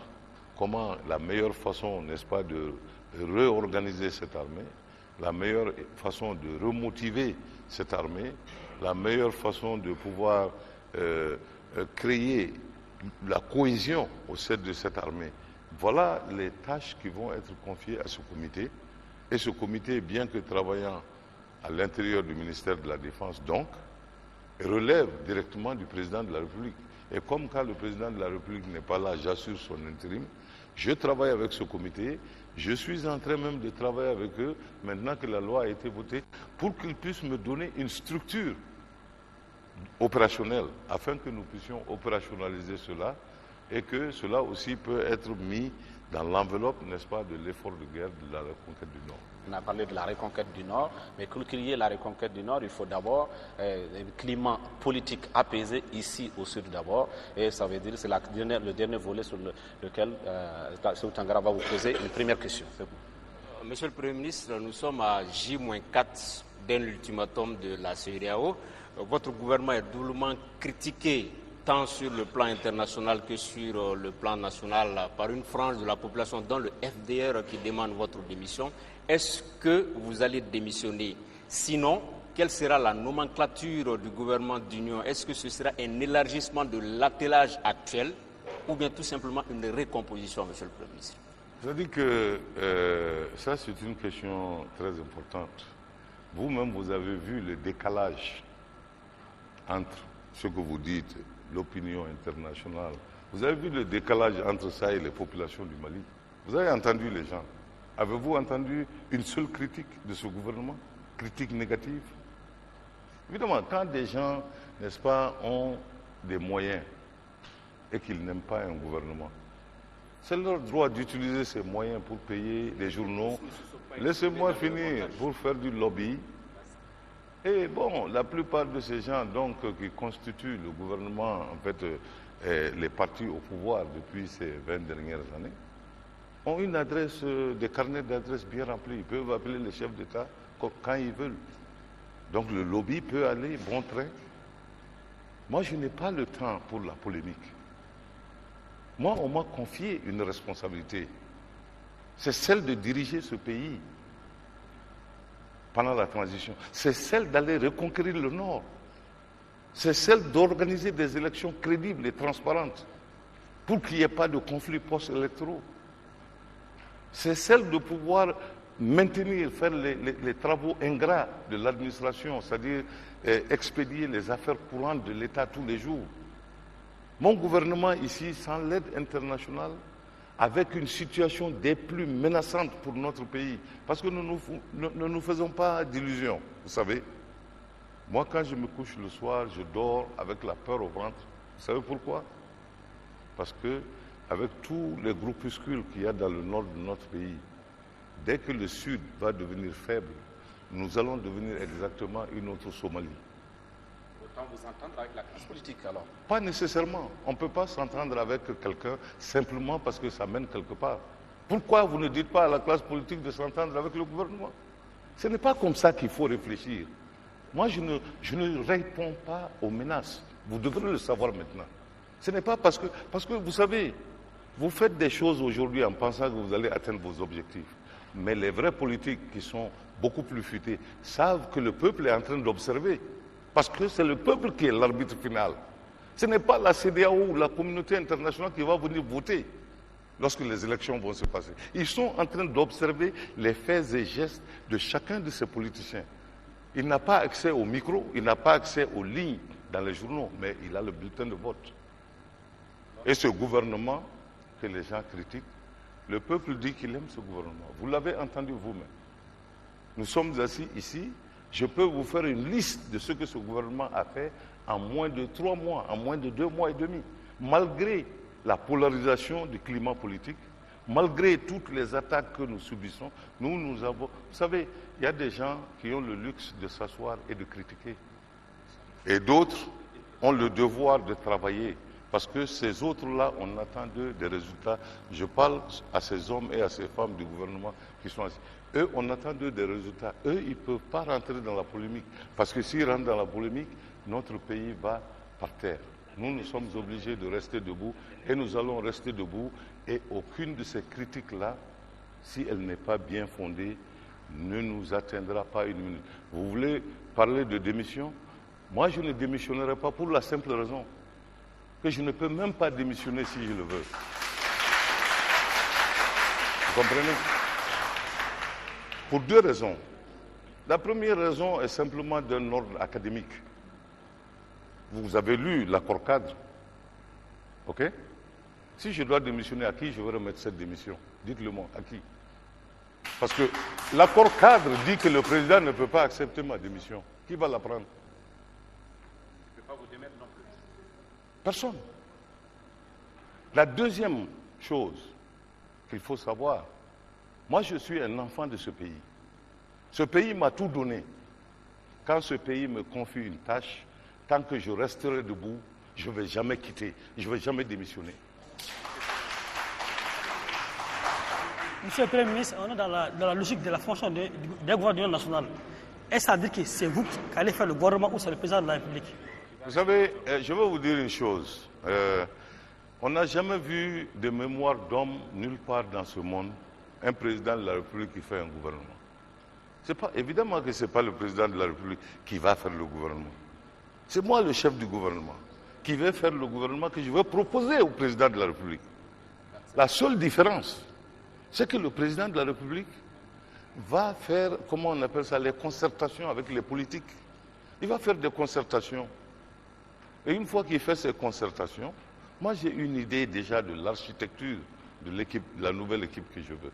comment la meilleure façon, n'est-ce pas, de réorganiser cette armée, la meilleure façon de remotiver cette armée, la meilleure façon de pouvoir créer la cohésion au sein de cette armée. Voilà les tâches qui vont être confiées à ce comité. Et ce comité, bien que travaillant à l'intérieur du ministère de la Défense, donc, relève directement du président de la République. Et comme quand le président de la République n'est pas là, j'assure son intérim, je travaille avec ce comité, je suis en train même de travailler avec eux, maintenant que la loi a été votée, pour qu'ils puissent me donner une structure opérationnelle, afin que nous puissions opérationnaliser cela, et que cela aussi peut être mis dans l'enveloppe, n'est-ce pas, de l'effort de guerre de la reconquête du Nord. On a parlé de la reconquête du Nord, mais pour qu'il y ait la reconquête du Nord, il faut d'abord un climat politique apaisé ici au Sud d'abord. Et ça veut dire que c'est le dernier volet sur lequel Tangara va vous poser une première question. Monsieur le Premier ministre, nous sommes à J-4 d'un ultimatum de la CEDEAO. Votre gouvernement est doublement critiqué tant sur le plan international que sur le plan national par une frange de la population, dont le FDR, qui demande votre démission. Est-ce que vous allez démissionner? Sinon, quelle sera la nomenclature du gouvernement d'union? Est-ce que ce sera un élargissement de l'attelage actuel ou bien tout simplement une récomposition, monsieur le Premier ministre? Je dis que ça, c'est une question très importante. Vous-même, vous avez vu le décalage entre ce que vous dites, l'opinion internationale. Vous avez vu le décalage entre ça et les populations du Mali. Vous avez entendu les gens. Avez-vous entendu une seule critique de ce gouvernement? Critique négative? Évidemment, quand des gens, n'est-ce pas, ont des moyens et qu'ils n'aiment pas un gouvernement, c'est leur droit d'utiliser ces moyens pour payer les journaux. Laissez-moi finir, pour faire du lobby. Et bon, la plupart de ces gens donc, qui constituent le gouvernement, en fait, les partis au pouvoir depuis ces 20 dernières années, ont une adresse, des carnets d'adresses bien remplis. Ils peuvent appeler les chefs d'État quand ils veulent. Donc le lobby peut aller bon train. Moi, je n'ai pas le temps pour la polémique. Moi, on m'a confié une responsabilité. C'est celle de diriger ce pays pendant la transition. C'est celle d'aller reconquérir le Nord. C'est celle d'organiser des élections crédibles et transparentes pour qu'il n'y ait pas de conflits post-électoraux. C'est celle de pouvoir maintenir, faire les travaux ingrats de l'administration, c'est-à-dire expédier les affaires courantes de l'État tous les jours. Mon gouvernement ici, sans l'aide internationale, avec une situation des plus menaçantes pour notre pays, parce que nous ne nous faisons pas d'illusions, vous savez. Moi, quand je me couche le soir, je dors avec la peur au ventre. Vous savez pourquoi? Parce que avec tous les groupuscules qu'il y a dans le nord de notre pays, dès que le sud va devenir faible, nous allons devenir exactement une autre Somalie. Autant vous entendre avec la classe politique alors? Pas nécessairement. On ne peut pas s'entendre avec quelqu'un simplement parce que ça mène quelque part. Pourquoi vous ne dites pas à la classe politique de s'entendre avec le gouvernement? Ce n'est pas comme ça qu'il faut réfléchir. Moi, je ne réponds pas aux menaces. Vous devrez le savoir maintenant. Ce n'est pas parce que vous savez, vous faites des choses aujourd'hui en pensant que vous allez atteindre vos objectifs. Mais les vrais politiques qui sont beaucoup plus futés savent que le peuple est en train d'observer. Parce que c'est le peuple qui est l'arbitre final. Ce n'est pas la CEDEAO ou la communauté internationale qui va venir voter lorsque les élections vont se passer. Ils sont en train d'observer les faits et gestes de chacun de ces politiciens. Il n'a pas accès au micro, il n'a pas accès aux lignes dans les journaux, mais il a le bulletin de vote. Et ce gouvernement que les gens critiquent, le peuple dit qu'il aime ce gouvernement. Vous l'avez entendu vous-même. Nous sommes assis ici, je peux vous faire une liste de ce que ce gouvernement a fait en moins de 3 mois, en moins de 2 mois et demi, malgré la polarisation du climat politique, malgré toutes les attaques que nous subissons. Nous avons... Vous savez, il y a des gens qui ont le luxe de s'asseoir et de critiquer. Et d'autres ont le devoir de travailler. Parce que ces autres-là, on attend d'eux des résultats. Je parle à ces hommes et à ces femmes du gouvernement qui sont assis. Eux, on attend d'eux des résultats. Eux, ils ne peuvent pas rentrer dans la polémique. Parce que s'ils rentrent dans la polémique, notre pays va par terre. Nous sommes obligés de rester debout et nous allons rester debout. Et aucune de ces critiques-là, si elle n'est pas bien fondée, ne nous atteindra pas une minute. Vous voulez parler de démission? Moi, je ne démissionnerai pas pour la simple raison que je ne peux même pas démissionner si je le veux. Vous comprenez? Pour 2 raisons. La première raison est simplement d'un ordre académique. Vous avez lu l'accord cadre. OK? Si je dois démissionner, à qui je vais remettre cette démission? Dites-le-moi, à qui? Parce que l'accord cadre dit que le président ne peut pas accepter ma démission. Qui va la prendre? Personne. La deuxième chose qu'il faut savoir. Moi, je suis un enfant de ce pays. Ce pays m'a tout donné. Quand ce pays me confie une tâche, tant que je resterai debout, je ne vais jamais quitter, je ne vais jamais démissionner. Monsieur le Premier ministre, on est dans la logique de la fonction des gouvernements nationaux. Est-ce à dire que c'est vous qui allez faire le gouvernement ou c'est le président de la République? Vous savez, je vais vous dire une chose. On n'a jamais vu de mémoire d'homme nulle part dans ce monde, un président de la République qui fait un gouvernement. Évidemment que ce n'est pas le président de la République qui va faire le gouvernement. C'est moi le chef du gouvernement qui vais faire le gouvernement que je vais proposer au président de la République. La seule différence, c'est que le président de la République va faire, comment on appelle ça, les concertations avec les politiques. Il va faire des concertations. Et une fois qu'il fait ces concertations, moi j'ai une idée déjà de l'architecture de l'équipe, de la nouvelle équipe que je veux.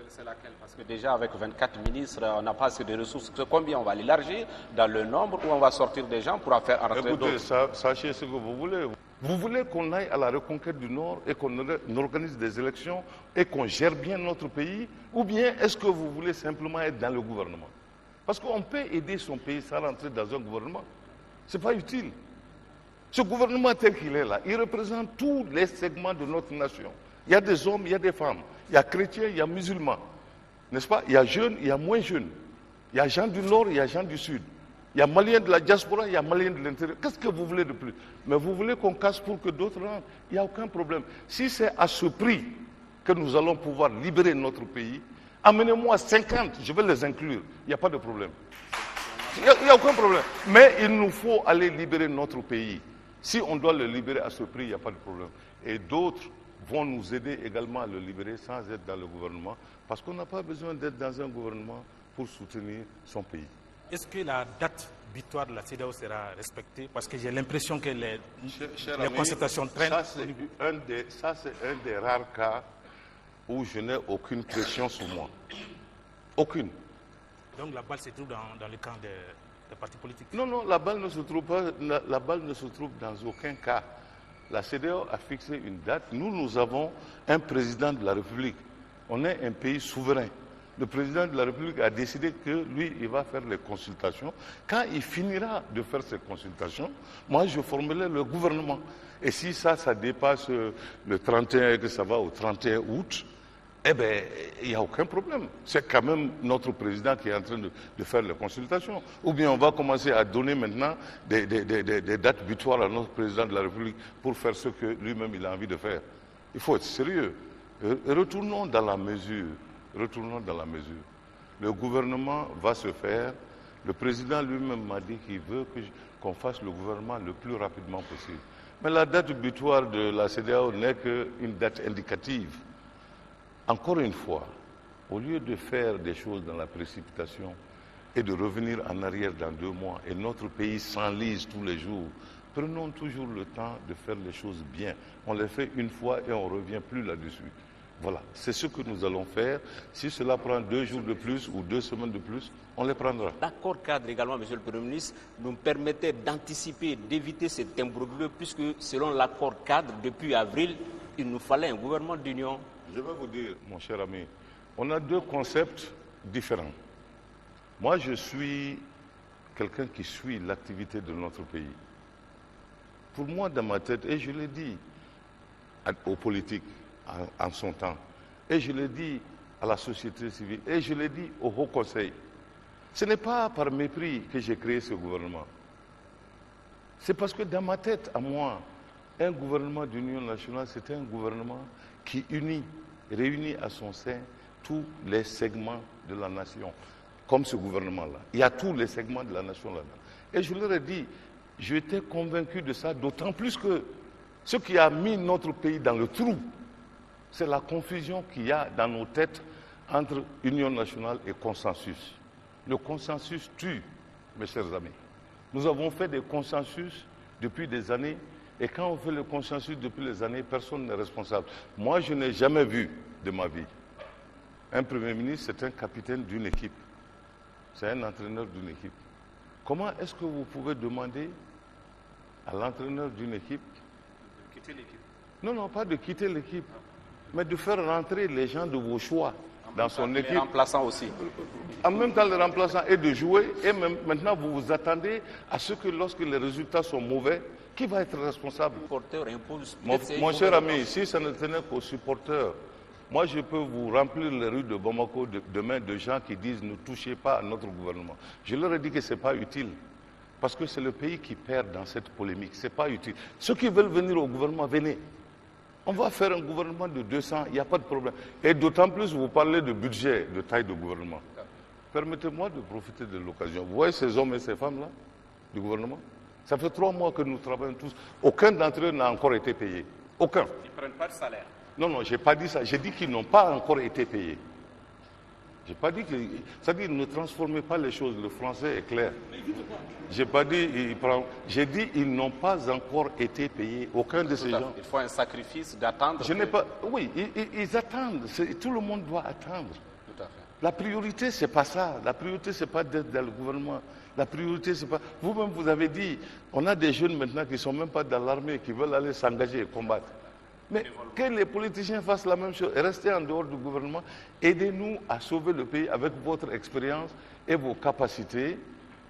C'est laquelle? Parce que déjà avec 24 ministres, on n'a pas assez de ressources. Combien on va l'élargir dans le nombre où on va sortir des gens pour en faire rentrer d'autres? Écoutez, sachez ce que vous voulez. Vous voulez qu'on aille à la reconquête du Nord et qu'on organise des élections et qu'on gère bien notre pays? Ou bien est-ce que vous voulez simplement être dans le gouvernement? Parce qu'on peut aider son pays sans rentrer dans un gouvernement. Ce n'est pas utile. Ce gouvernement tel qu'il est là, il représente tous les segments de notre nation. Il y a des hommes, il y a des femmes, il y a chrétiens, il y a musulmans. N'est-ce pas? Il y a jeunes, il y a moins jeunes. Il y a gens du Nord, il y a gens du Sud. Il y a Maliens de la diaspora, il y a Maliens de l'intérieur. Qu'est-ce que vous voulez de plus? Mais vous voulez qu'on casse pour que d'autres rentrent? Il n'y a aucun problème. Si c'est à ce prix que nous allons pouvoir libérer notre pays, amenez-moi 50, je vais les inclure. Il n'y a pas de problème. Il n'y a aucun problème. Mais il nous faut aller libérer notre pays. Si on doit le libérer à ce prix, il n'y a pas de problème. Et d'autres vont nous aider également à le libérer sans être dans le gouvernement, parce qu'on n'a pas besoin d'être dans un gouvernement pour soutenir son pays. Est-ce que la date butoir de la CEDEAO sera respectée? Parce que j'ai l'impression que les concertations traînent. Ça, c'est un des rares cas où je n'ai aucune pression sur moi. Aucune. Donc la balle se trouve dans le camp des partis politiques? Non, la balle ne se trouve pas. La balle ne se trouve dans aucun cas. La CEDEAO a fixé une date. Nous avons un président de la République. On est un pays souverain. Le président de la République a décidé que lui, il va faire les consultations. Quand il finira de faire ces consultations, moi, je formerai le gouvernement. Et si ça dépasse le 31 et que ça va au 31 août, eh bien, il n'y a aucun problème. C'est quand même notre président qui est en train de faire les consultations. Ou bien on va commencer à donner maintenant des dates butoirs à notre président de la République pour faire ce que lui-même il a envie de faire. Il faut être sérieux. Retournons dans la mesure. Retournons dans la mesure. Le gouvernement va se faire. Le président lui-même m'a dit qu'il veut qu'on fasse le gouvernement le plus rapidement possible. Mais la date butoir de la CEDEAO n'est qu'une date indicative. Encore une fois, au lieu de faire des choses dans la précipitation et de revenir en arrière dans 2 mois, et notre pays s'enlise tous les jours, prenons toujours le temps de faire les choses bien. On les fait une fois et on ne revient plus là-dessus. Voilà, c'est ce que nous allons faire. Si cela prend 2 jours de plus ou 2 semaines de plus, on les prendra. L'accord cadre également, Monsieur le Premier ministre, nous permettait d'anticiper, d'éviter cet imbroglio, puisque selon l'accord cadre, depuis avril, il nous fallait un gouvernement d'union. Je vais vous dire, mon cher ami, on a 2 concepts différents. Moi, je suis quelqu'un qui suit l'activité de notre pays. Pour moi, dans ma tête, et je l'ai dit aux politiques en son temps, et je l'ai dit à la société civile, et je l'ai dit au Haut Conseil, ce n'est pas par mépris que j'ai créé ce gouvernement. C'est parce que dans ma tête, à moi, un gouvernement d'union nationale, c'est un gouvernement qui réunit à son sein tous les segments de la nation, comme ce gouvernement-là. Il y a tous les segments de la nation là-dedans. Et je leur ai dit, j'étais convaincu de ça, d'autant plus que ce qui a mis notre pays dans le trou, c'est la confusion qu'il y a dans nos têtes entre union nationale et consensus. Le consensus tue, mes chers amis. Nous avons fait des consensus depuis des années, et quand on fait le consensus depuis des années, personne n'est responsable. Moi, je n'ai jamais vu de ma vie. Un Premier ministre, c'est un capitaine d'une équipe. C'est un entraîneur d'une équipe. Comment est-ce que vous pouvez demander à l'entraîneur d'une équipe... De quitter l'équipe? Non, pas de quitter l'équipe. mais de faire rentrer les gens de vos choix dans son équipe. Les remplaçants aussi. En même temps, les remplaçants, et de jouer. Et même, maintenant, vous vous attendez à ce que lorsque les résultats sont mauvais, qui va être responsable? Mon cher ami, si ça ne tenait qu'aux supporters, moi je peux vous remplir les rues de Bamako demain de gens qui disent ne touchez pas à notre gouvernement. Je leur ai dit que ce n'est pas utile. Parce que c'est le pays qui perd dans cette polémique. Ce n'est pas utile. Ceux qui veulent venir au gouvernement, venez. On va faire un gouvernement de 200, il n'y a pas de problème. Et d'autant plus, vous parlez de budget, de taille de gouvernement. Permettez-moi de profiter de l'occasion. Vous voyez ces hommes et ces femmes-là, du gouvernement? Ça fait 3 mois que nous travaillons tous. Aucun d'entre eux n'a encore été payé. Aucun. Ils ne prennent pas de salaire. Non, non, je n'ai pas dit ça. J'ai dit qu'ils n'ont pas encore été payés. Je n'ai pas dit que... C'est-à-dire, ne transformez pas les choses. Le français est clair. Je n'ai pas dit... J'ai dit ils n'ont pas encore été payés. Aucun de ces gens. Il faut un sacrifice d'attendre. Je n'ai pas... Oui, ils attendent. Tout le monde doit attendre. Tout à fait. La priorité, ce n'est pas ça. La priorité, ce n'est pas d'être dans le gouvernement. La priorité, c'est pas... Vous-même, vous avez dit, on a des jeunes maintenant qui ne sont même pas dans l'armée, qui veulent aller s'engager et combattre. Mais que les politiciens fassent la même chose, restez en dehors du gouvernement, aidez-nous à sauver le pays avec votre expérience et vos capacités,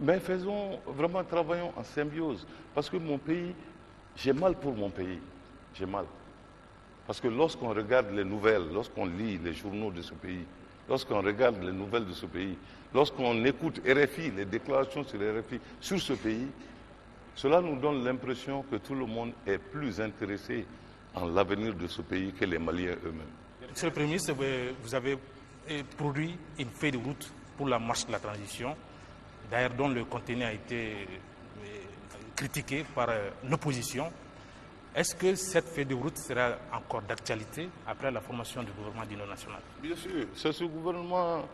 mais faisons, vraiment, travaillons en symbiose. Parce que mon pays, j'ai mal pour mon pays. J'ai mal. Parce que lorsqu'on regarde les nouvelles, lorsqu'on lit les journaux de ce pays, lorsqu'on regarde les nouvelles de ce pays, lorsqu'on écoute RFI, les déclarations sur RFI, sur ce pays, cela nous donne l'impression que tout le monde est plus intéressé en l'avenir de ce pays que les Maliens eux-mêmes. Monsieur le Premier ministre, vous avez produit une feuille de route pour la marche de la transition, d'ailleurs dont le contenu a été critiqué par l'opposition. Est-ce que cette feuille de route sera encore d'actualité après la formation du gouvernement d'union nationale? Bien sûr, c'est ce gouvernement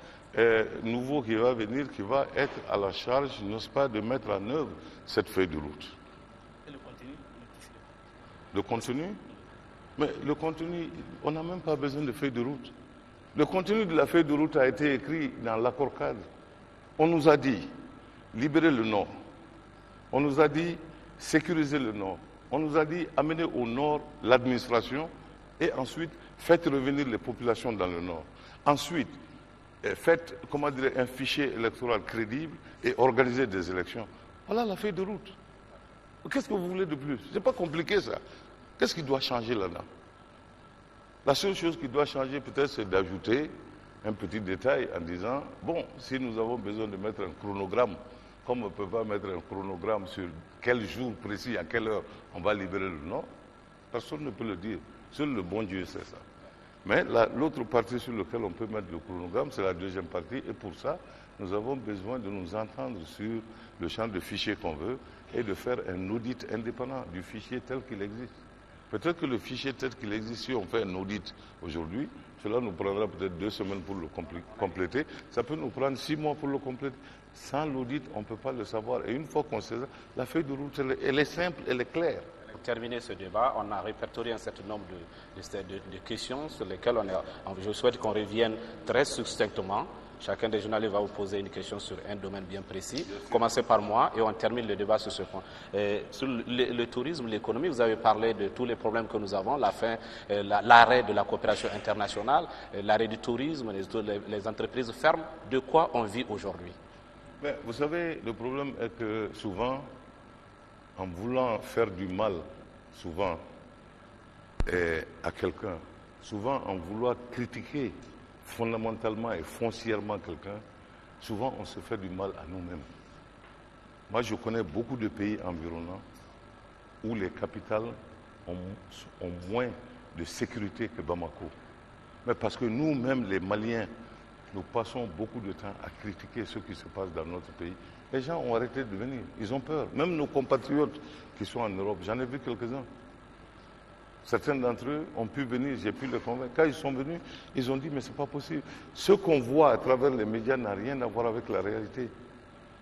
nouveau qui va venir, qui va être à la charge, n'est-ce pas, de mettre en œuvre cette feuille de route. Et le contenu? Le contenu? Mais le contenu, on n'a même pas besoin de feuille de route. Le contenu de la feuille de route a été écrit dans l'accord cadre. On nous a dit, libérer le Nord. On nous a dit, sécuriser le Nord. On nous a dit, amener au Nord l'administration et ensuite, faites revenir les populations dans le Nord. Ensuite, faites, comment dire, un fichier électoral crédible et organisez des élections. Voilà la feuille de route. Qu'est-ce que vous voulez de plus? C'est pas compliqué ça. Qu'est-ce qui doit changer là-dedans? La seule chose qui doit changer peut-être, c'est d'ajouter un petit détail en disant, bon, si nous avons besoin de mettre un chronogramme, comme on ne peut pas mettre un chronogramme sur quel jour précis, à quelle heure on va libérer le Nord, personne ne peut le dire. Seul le bon Dieu sait ça. Mais l'autre partie sur laquelle on peut mettre le chronogramme, c'est la deuxième partie. Et pour ça, nous avons besoin de nous entendre sur le champ de fichiers qu'on veut et de faire un audit indépendant du fichier tel qu'il existe. Peut-être que le fichier tel qu'il existe, si on fait un audit aujourd'hui, cela nous prendra peut-être 2 semaines pour le compléter. Ça peut nous prendre 6 mois pour le compléter. Sans l'audit, on ne peut pas le savoir. Et une fois qu'on sait ça, la feuille de route, elle est simple, elle est claire. Pour terminer ce débat, on a répertorié un certain nombre de questions sur lesquelles je souhaite qu'on revienne très succinctement. Chacun des journalistes va vous poser une question sur un domaine bien précis. Commencez par moi et on termine le débat sur ce point. Sur le tourisme, l'économie, vous avez parlé de tous les problèmes que nous avons, l'arrêt de la coopération internationale, l'arrêt du tourisme, les entreprises ferment. De quoi on vit aujourd'hui? Vous savez, le problème est que souvent, en voulant faire du mal, souvent, à quelqu'un, souvent en vouloir critiquer fondamentalement et foncièrement quelqu'un, souvent on se fait du mal à nous-mêmes. Moi, je connais beaucoup de pays environnants où les capitales ont moins de sécurité que Bamako. Mais parce que nous-mêmes, les Maliens, nous passons beaucoup de temps à critiquer ce qui se passe dans notre pays. Les gens ont arrêté de venir, ils ont peur. Même nos compatriotes qui sont en Europe, j'en ai vu quelques-uns. Certains d'entre eux ont pu venir, j'ai pu les convaincre. Quand ils sont venus, ils ont dit, mais ce n'est pas possible. Ce qu'on voit à travers les médias n'a rien à voir avec la réalité.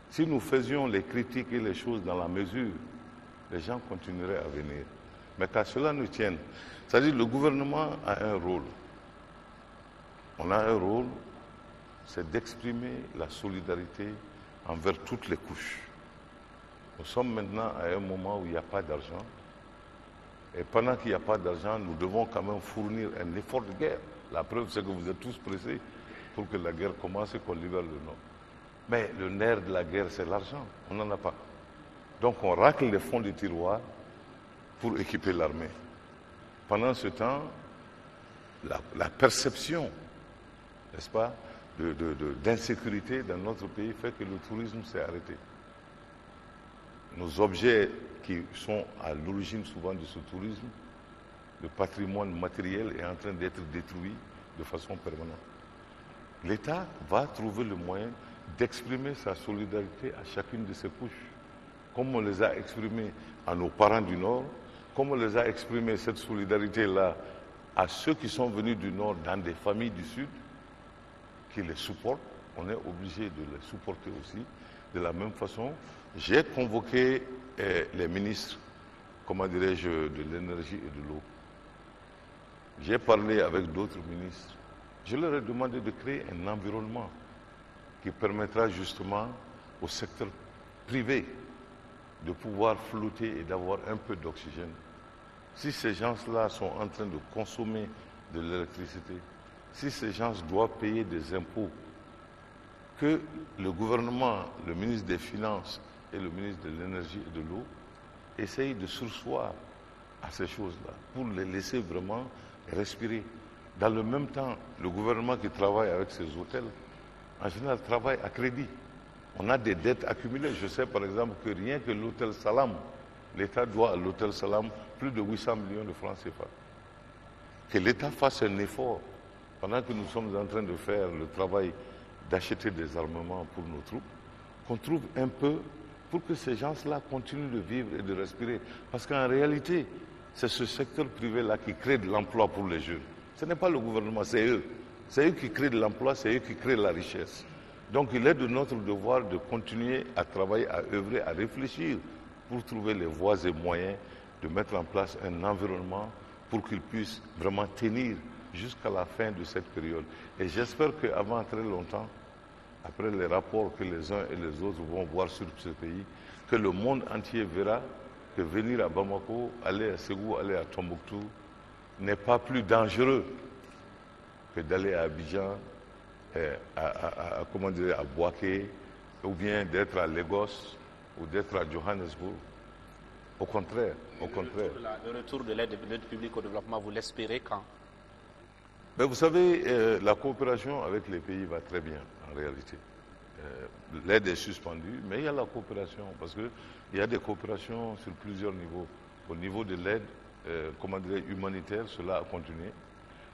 Si nous faisions les critiques et les choses dans la mesure, les gens continueraient à venir. Mais qu'à cela nous tienne, c'est-à-dire le gouvernement a un rôle. On a un rôle, c'est d'exprimer la solidarité envers toutes les couches. Nous sommes maintenant à un moment où il n'y a pas d'argent. Et pendant qu'il n'y a pas d'argent, nous devons quand même fournir un effort de guerre. La preuve, c'est que vous êtes tous pressés pour que la guerre commence et qu'on libère le Nord. Mais le nerf de la guerre, c'est l'argent. On n'en a pas. Donc on racle les fonds du tiroir pour équiper l'armée. Pendant ce temps, la perception, n'est-ce pas, d'insécurité dans notre pays fait que le tourisme s'est arrêté. Nos objets qui sont à l'origine souvent de ce tourisme, le patrimoine matériel est en train d'être détruit de façon permanente. L'État va trouver le moyen d'exprimer sa solidarité à chacune de ses couches, comme on les a exprimés à nos parents du Nord, comme on les a exprimé cette solidarité-là à ceux qui sont venus du Nord dans des familles du Sud, qui les supportent. On est obligé de les supporter aussi. De la même façon, j'ai convoqué les ministres, comment dirais-je, de l'énergie et de l'eau. J'ai parlé avec d'autres ministres. Je leur ai demandé de créer un environnement qui permettra justement au secteur privé de pouvoir flotter et d'avoir un peu d'oxygène. Si ces gens-là sont en train de consommer de l'électricité, si ces gens doivent payer des impôts, que le gouvernement, le ministre des Finances et le ministre de l'Énergie et de l'eau essayent de surseoir à ces choses-là pour les laisser vraiment respirer. Dans le même temps, le gouvernement qui travaille avec ces hôtels, en général, travaille à crédit. On a des dettes accumulées. Je sais par exemple que rien que l'hôtel Salam, l'État doit à l'hôtel Salam plus de 800 millions de francs CFA. Que l'État fasse un effort pendant que nous sommes en train de faire le travail d'acheter des armements pour nos troupes, qu'on trouve un peu pour que ces gens-là continuent de vivre et de respirer. Parce qu'en réalité, c'est ce secteur privé-là qui crée de l'emploi pour les jeunes. Ce n'est pas le gouvernement, c'est eux. C'est eux qui créent de l'emploi, c'est eux qui créent la richesse. Donc il est de notre devoir de continuer à travailler, à œuvrer, à réfléchir pour trouver les voies et moyens de mettre en place un environnement pour qu'ils puissent vraiment tenir jusqu'à la fin de cette période. Et j'espère qu'avant très longtemps, après les rapports que les uns et les autres vont voir sur ce pays, que le monde entier verra que venir à Bamako, aller à Ségou, aller à Tombouctou n'est pas plus dangereux que d'aller à Abidjan, à Bouaké, ou bien d'être à Lagos, ou d'être à Johannesburg. Au contraire, au contraire. Le retour de l'aide publique au développement, vous l'espérez quand? Mais vous savez, la coopération avec les pays va très bien, en réalité. L'aide est suspendue, mais il y a la coopération, parce qu'il y a des coopérations sur plusieurs niveaux. Au niveau de l'aide, humanitaire, cela a continué.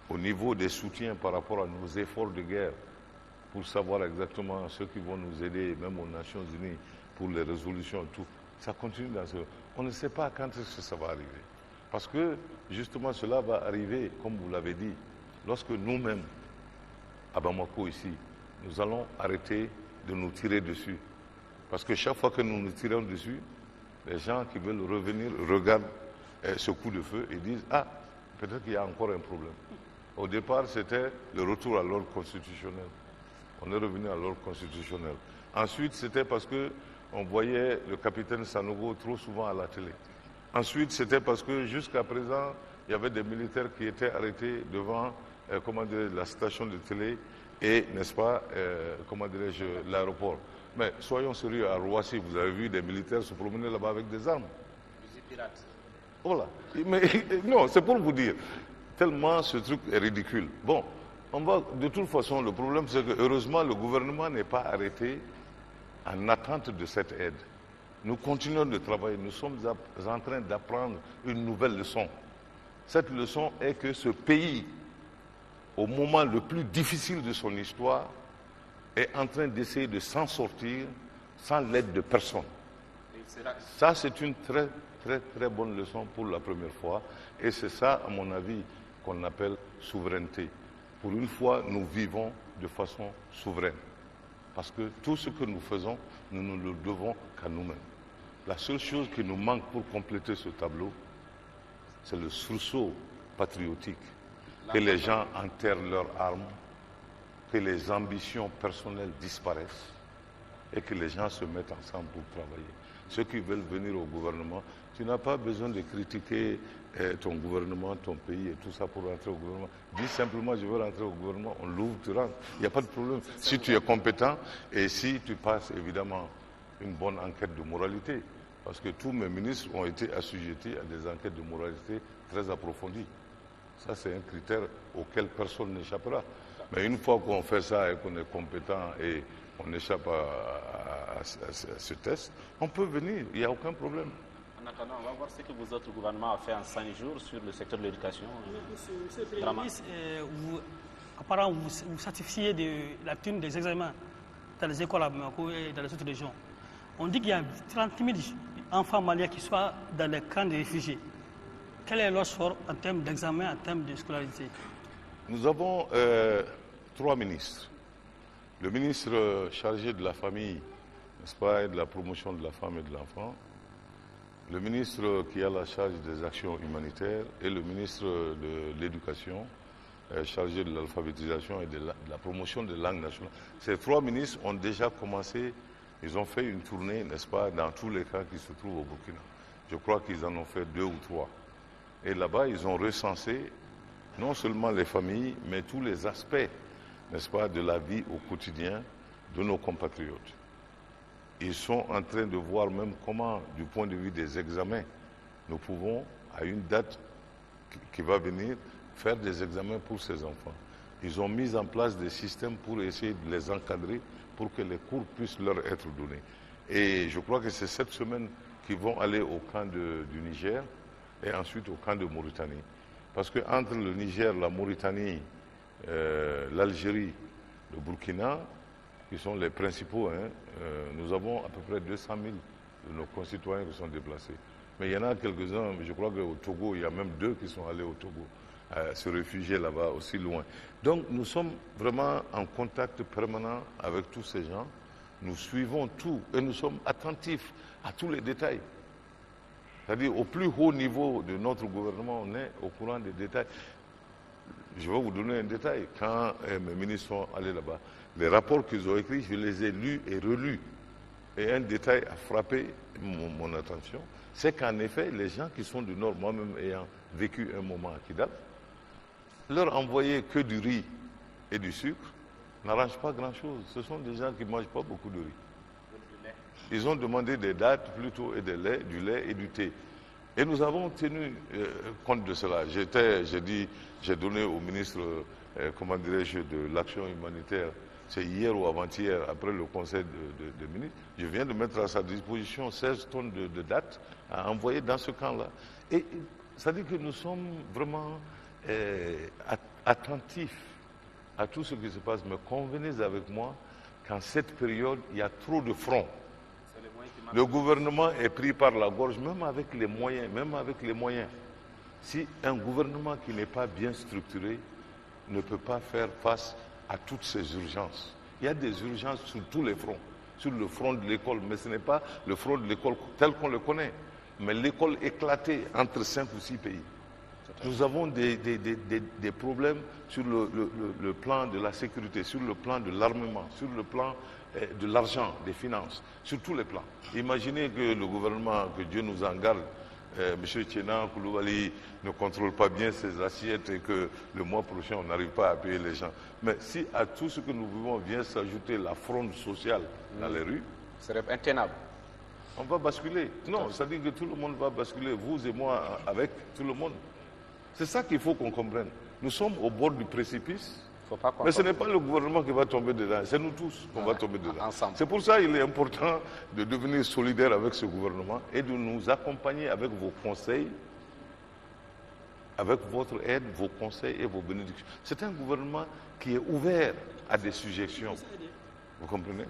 Au niveau des soutiens par rapport à nos efforts de guerre, pour savoir exactement ceux qui vont nous aider, même aux Nations Unies, pour les résolutions, tout, ça continue dans ce... On ne sait pas quand est-ce que ça va arriver. Parce que, justement, cela va arriver, comme vous l'avez dit, lorsque nous-mêmes, à Bamako ici, nous allons arrêter de nous tirer dessus. Parce que chaque fois que nous nous tirons dessus, les gens qui veulent revenir regardent ce coup de feu et disent « Ah, peut-être qu'il y a encore un problème ». Au départ, c'était le retour à l'ordre constitutionnel. On est revenu à l'ordre constitutionnel. Ensuite, c'était parce qu'on voyait le capitaine Sanogo trop souvent à la télé. Ensuite, c'était parce que jusqu'à présent, il y avait des militaires qui étaient arrêtés devant la station de télé et, n'est-ce pas, l'aéroport. Mais soyons sérieux, à Roissy, vous avez vu des militaires se promener là-bas avec des armes. Voilà. Mais non, c'est pour vous dire, tellement ce truc est ridicule. Bon, de toute façon, le problème, c'est que heureusement, le gouvernement n'est pas arrêté en attente de cette aide. Nous continuons de travailler, nous sommes en train d'apprendre une nouvelle leçon. Cette leçon est que ce pays, au moment le plus difficile de son histoire, est en train d'essayer de s'en sortir sans l'aide de personne. Ça, c'est une très, très, très bonne leçon pour la première fois. Et c'est ça, à mon avis, qu'on appelle souveraineté. Pour une fois, nous vivons de façon souveraine. Parce que tout ce que nous faisons, nous ne le devons qu'à nous-mêmes. La seule chose qui nous manque pour compléter ce tableau, c'est le sursaut patriotique. Que les gens enterrent leurs armes, que les ambitions personnelles disparaissent et que les gens se mettent ensemble pour travailler. ceux qui veulent venir au gouvernement, tu n'as pas besoin de critiquer ton gouvernement, ton pays et tout ça pour rentrer au gouvernement. Dis simplement, je veux rentrer au gouvernement, on l'ouvre, tu rentres. Il n'y a pas de problème. Si tu es compétent et si tu passes évidemment une bonne enquête de moralité, parce que tous mes ministres ont été assujettis à des enquêtes de moralité très approfondies. Ça, c'est un critère auquel personne n'échappera. Mais une fois qu'on fait ça et qu'on est compétent et on échappe à ce test, on peut venir, il n'y a aucun problème. En attendant, on va voir ce que votre gouvernement a fait en 5 jours sur le secteur de l'éducation. Monsieur le Premier ministre, apparemment, vous certifiez de la tenue des examens dans les écoles à Bamako et dans les autres régions. On dit qu'il y a 30 000 enfants maliens qui sont dans les camps de réfugiés. Quel est leur sort en termes d'examen, en termes de scolarité? Nous avons 3 ministres. Le ministre chargé de la famille, n'est-ce pas, et de la promotion de la femme et de l'enfant, le ministre qui a la charge des actions humanitaires et le ministre de l'éducation, chargé de l'alphabétisation et de la promotion des langues nationales. Ces 3 ministres ont déjà commencé, ils ont fait une tournée, n'est-ce pas, dans tous les camps qui se trouvent au Burkina. Je crois qu'ils en ont fait 2 ou 3. Et là-bas, ils ont recensé non seulement les familles, mais tous les aspects, n'est-ce pas, de la vie au quotidien de nos compatriotes. Ils sont en train de voir même comment, du point de vue des examens, nous pouvons, à une date qui va venir, faire des examens pour ces enfants. Ils ont mis en place des systèmes pour essayer de les encadrer, pour que les cours puissent leur être donnés. Et je crois que c'est cette semaine qu'ils vont aller au camp du Niger et ensuite au camp de Mauritanie. Parce qu'entre le Niger, la Mauritanie, l'Algérie, le Burkina, qui sont les principaux, nous avons à peu près 200 000 de nos concitoyens qui sont déplacés. Mais il y en a quelques-uns, je crois qu'au Togo, il y a même 2 qui sont allés au Togo, se réfugier là-bas aussi loin. Donc nous sommes vraiment en contact permanent avec tous ces gens. Nous suivons tout et nous sommes attentifs à tous les détails. C'est-à-dire au plus haut niveau de notre gouvernement, on est au courant des détails. Je vais vous donner un détail. Quand mes ministres sont allés là-bas, les rapports qu'ils ont écrits, je les ai lus et relus. Et un détail a frappé mon attention, c'est qu'en effet, les gens qui sont du Nord, moi-même ayant vécu un moment à Kidal, leur envoyer que du riz et du sucre n'arrange pas grand-chose. Ce sont des gens qui ne mangent pas beaucoup de riz. Ils ont demandé des dattes plutôt et du lait et du thé. Et nous avons tenu compte de cela. J'ai donné au ministre, comment dirais-je, de l'action humanitaire, c'est hier ou avant-hier, après le conseil de ministres, je viens de mettre à sa disposition 16 tonnes de dattes à envoyer dans ce camp-là. Et ça dit que nous sommes vraiment attentifs à tout ce qui se passe. Mais convenez avec moi qu'en cette période, il y a trop de fronts. Le gouvernement est pris par la gorge, même avec les moyens. Si un gouvernement qui n'est pas bien structuré ne peut pas faire face à toutes ces urgences. Il y a des urgences sur tous les fronts. Sur le front de l'école, mais ce n'est pas le front de l'école tel qu'on le connaît, mais l'école éclatée entre 5 ou 6 pays. Nous avons des problèmes sur le plan de la sécurité, sur le plan de l'armement, sur le plan de l'argent, des finances, sur tous les plans. Imaginez que le gouvernement, que Dieu nous en garde, M. Tchénan Koulibaly ne contrôle pas bien ses assiettes et que le mois prochain on n'arrive pas à payer les gens. Mais si à tout ce que nous vivons vient s'ajouter la fronde sociale dans les rues, ce serait intenable. On va basculer. Non, ça dit que tout le monde va basculer, vous et moi avec tout le monde. C'est ça qu'il faut qu'on comprenne. Nous sommes au bord du précipice. Mais ce n'est pas le gouvernement qui va tomber dedans, c'est nous tous qu'on va tomber dedans. C'est pour ça qu'il est important de devenir solidaire avec ce gouvernement et de nous accompagner avec vos conseils, avec votre aide, vos conseils et vos bénédictions. C'est un gouvernement qui est ouvert à des suggestions. Vous comprenez?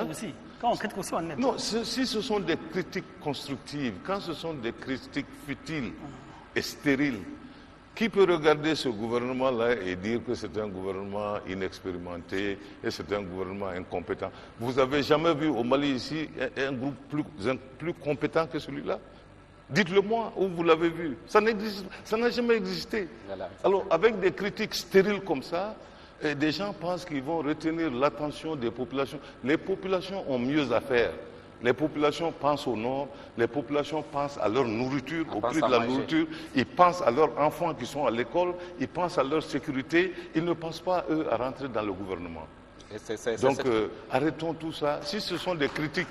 Aussi. Quand on critique aussi, on aide. Non, si ce sont des critiques constructives, quand ce sont des critiques futiles et stériles, qui peut regarder ce gouvernement-là et dire que c'est un gouvernement inexpérimenté et c'est un gouvernement incompétent? Vous n'avez jamais vu au Mali ici un groupe plus compétent que celui-là? Dites-le-moi où vous l'avez vu. Ça n'a jamais existé. Alors, avec des critiques stériles comme ça, des gens pensent qu'ils vont retenir l'attention des populations. Les populations ont mieux à faire Les populations pensent au nord, les populations pensent à leur nourriture, au prix de la nourriture, ils pensent à leurs enfants qui sont à l'école, ils pensent à leur sécurité, ils ne pensent pas, eux, à rentrer dans le gouvernement. Donc, arrêtons tout ça. Si ce sont des critiques...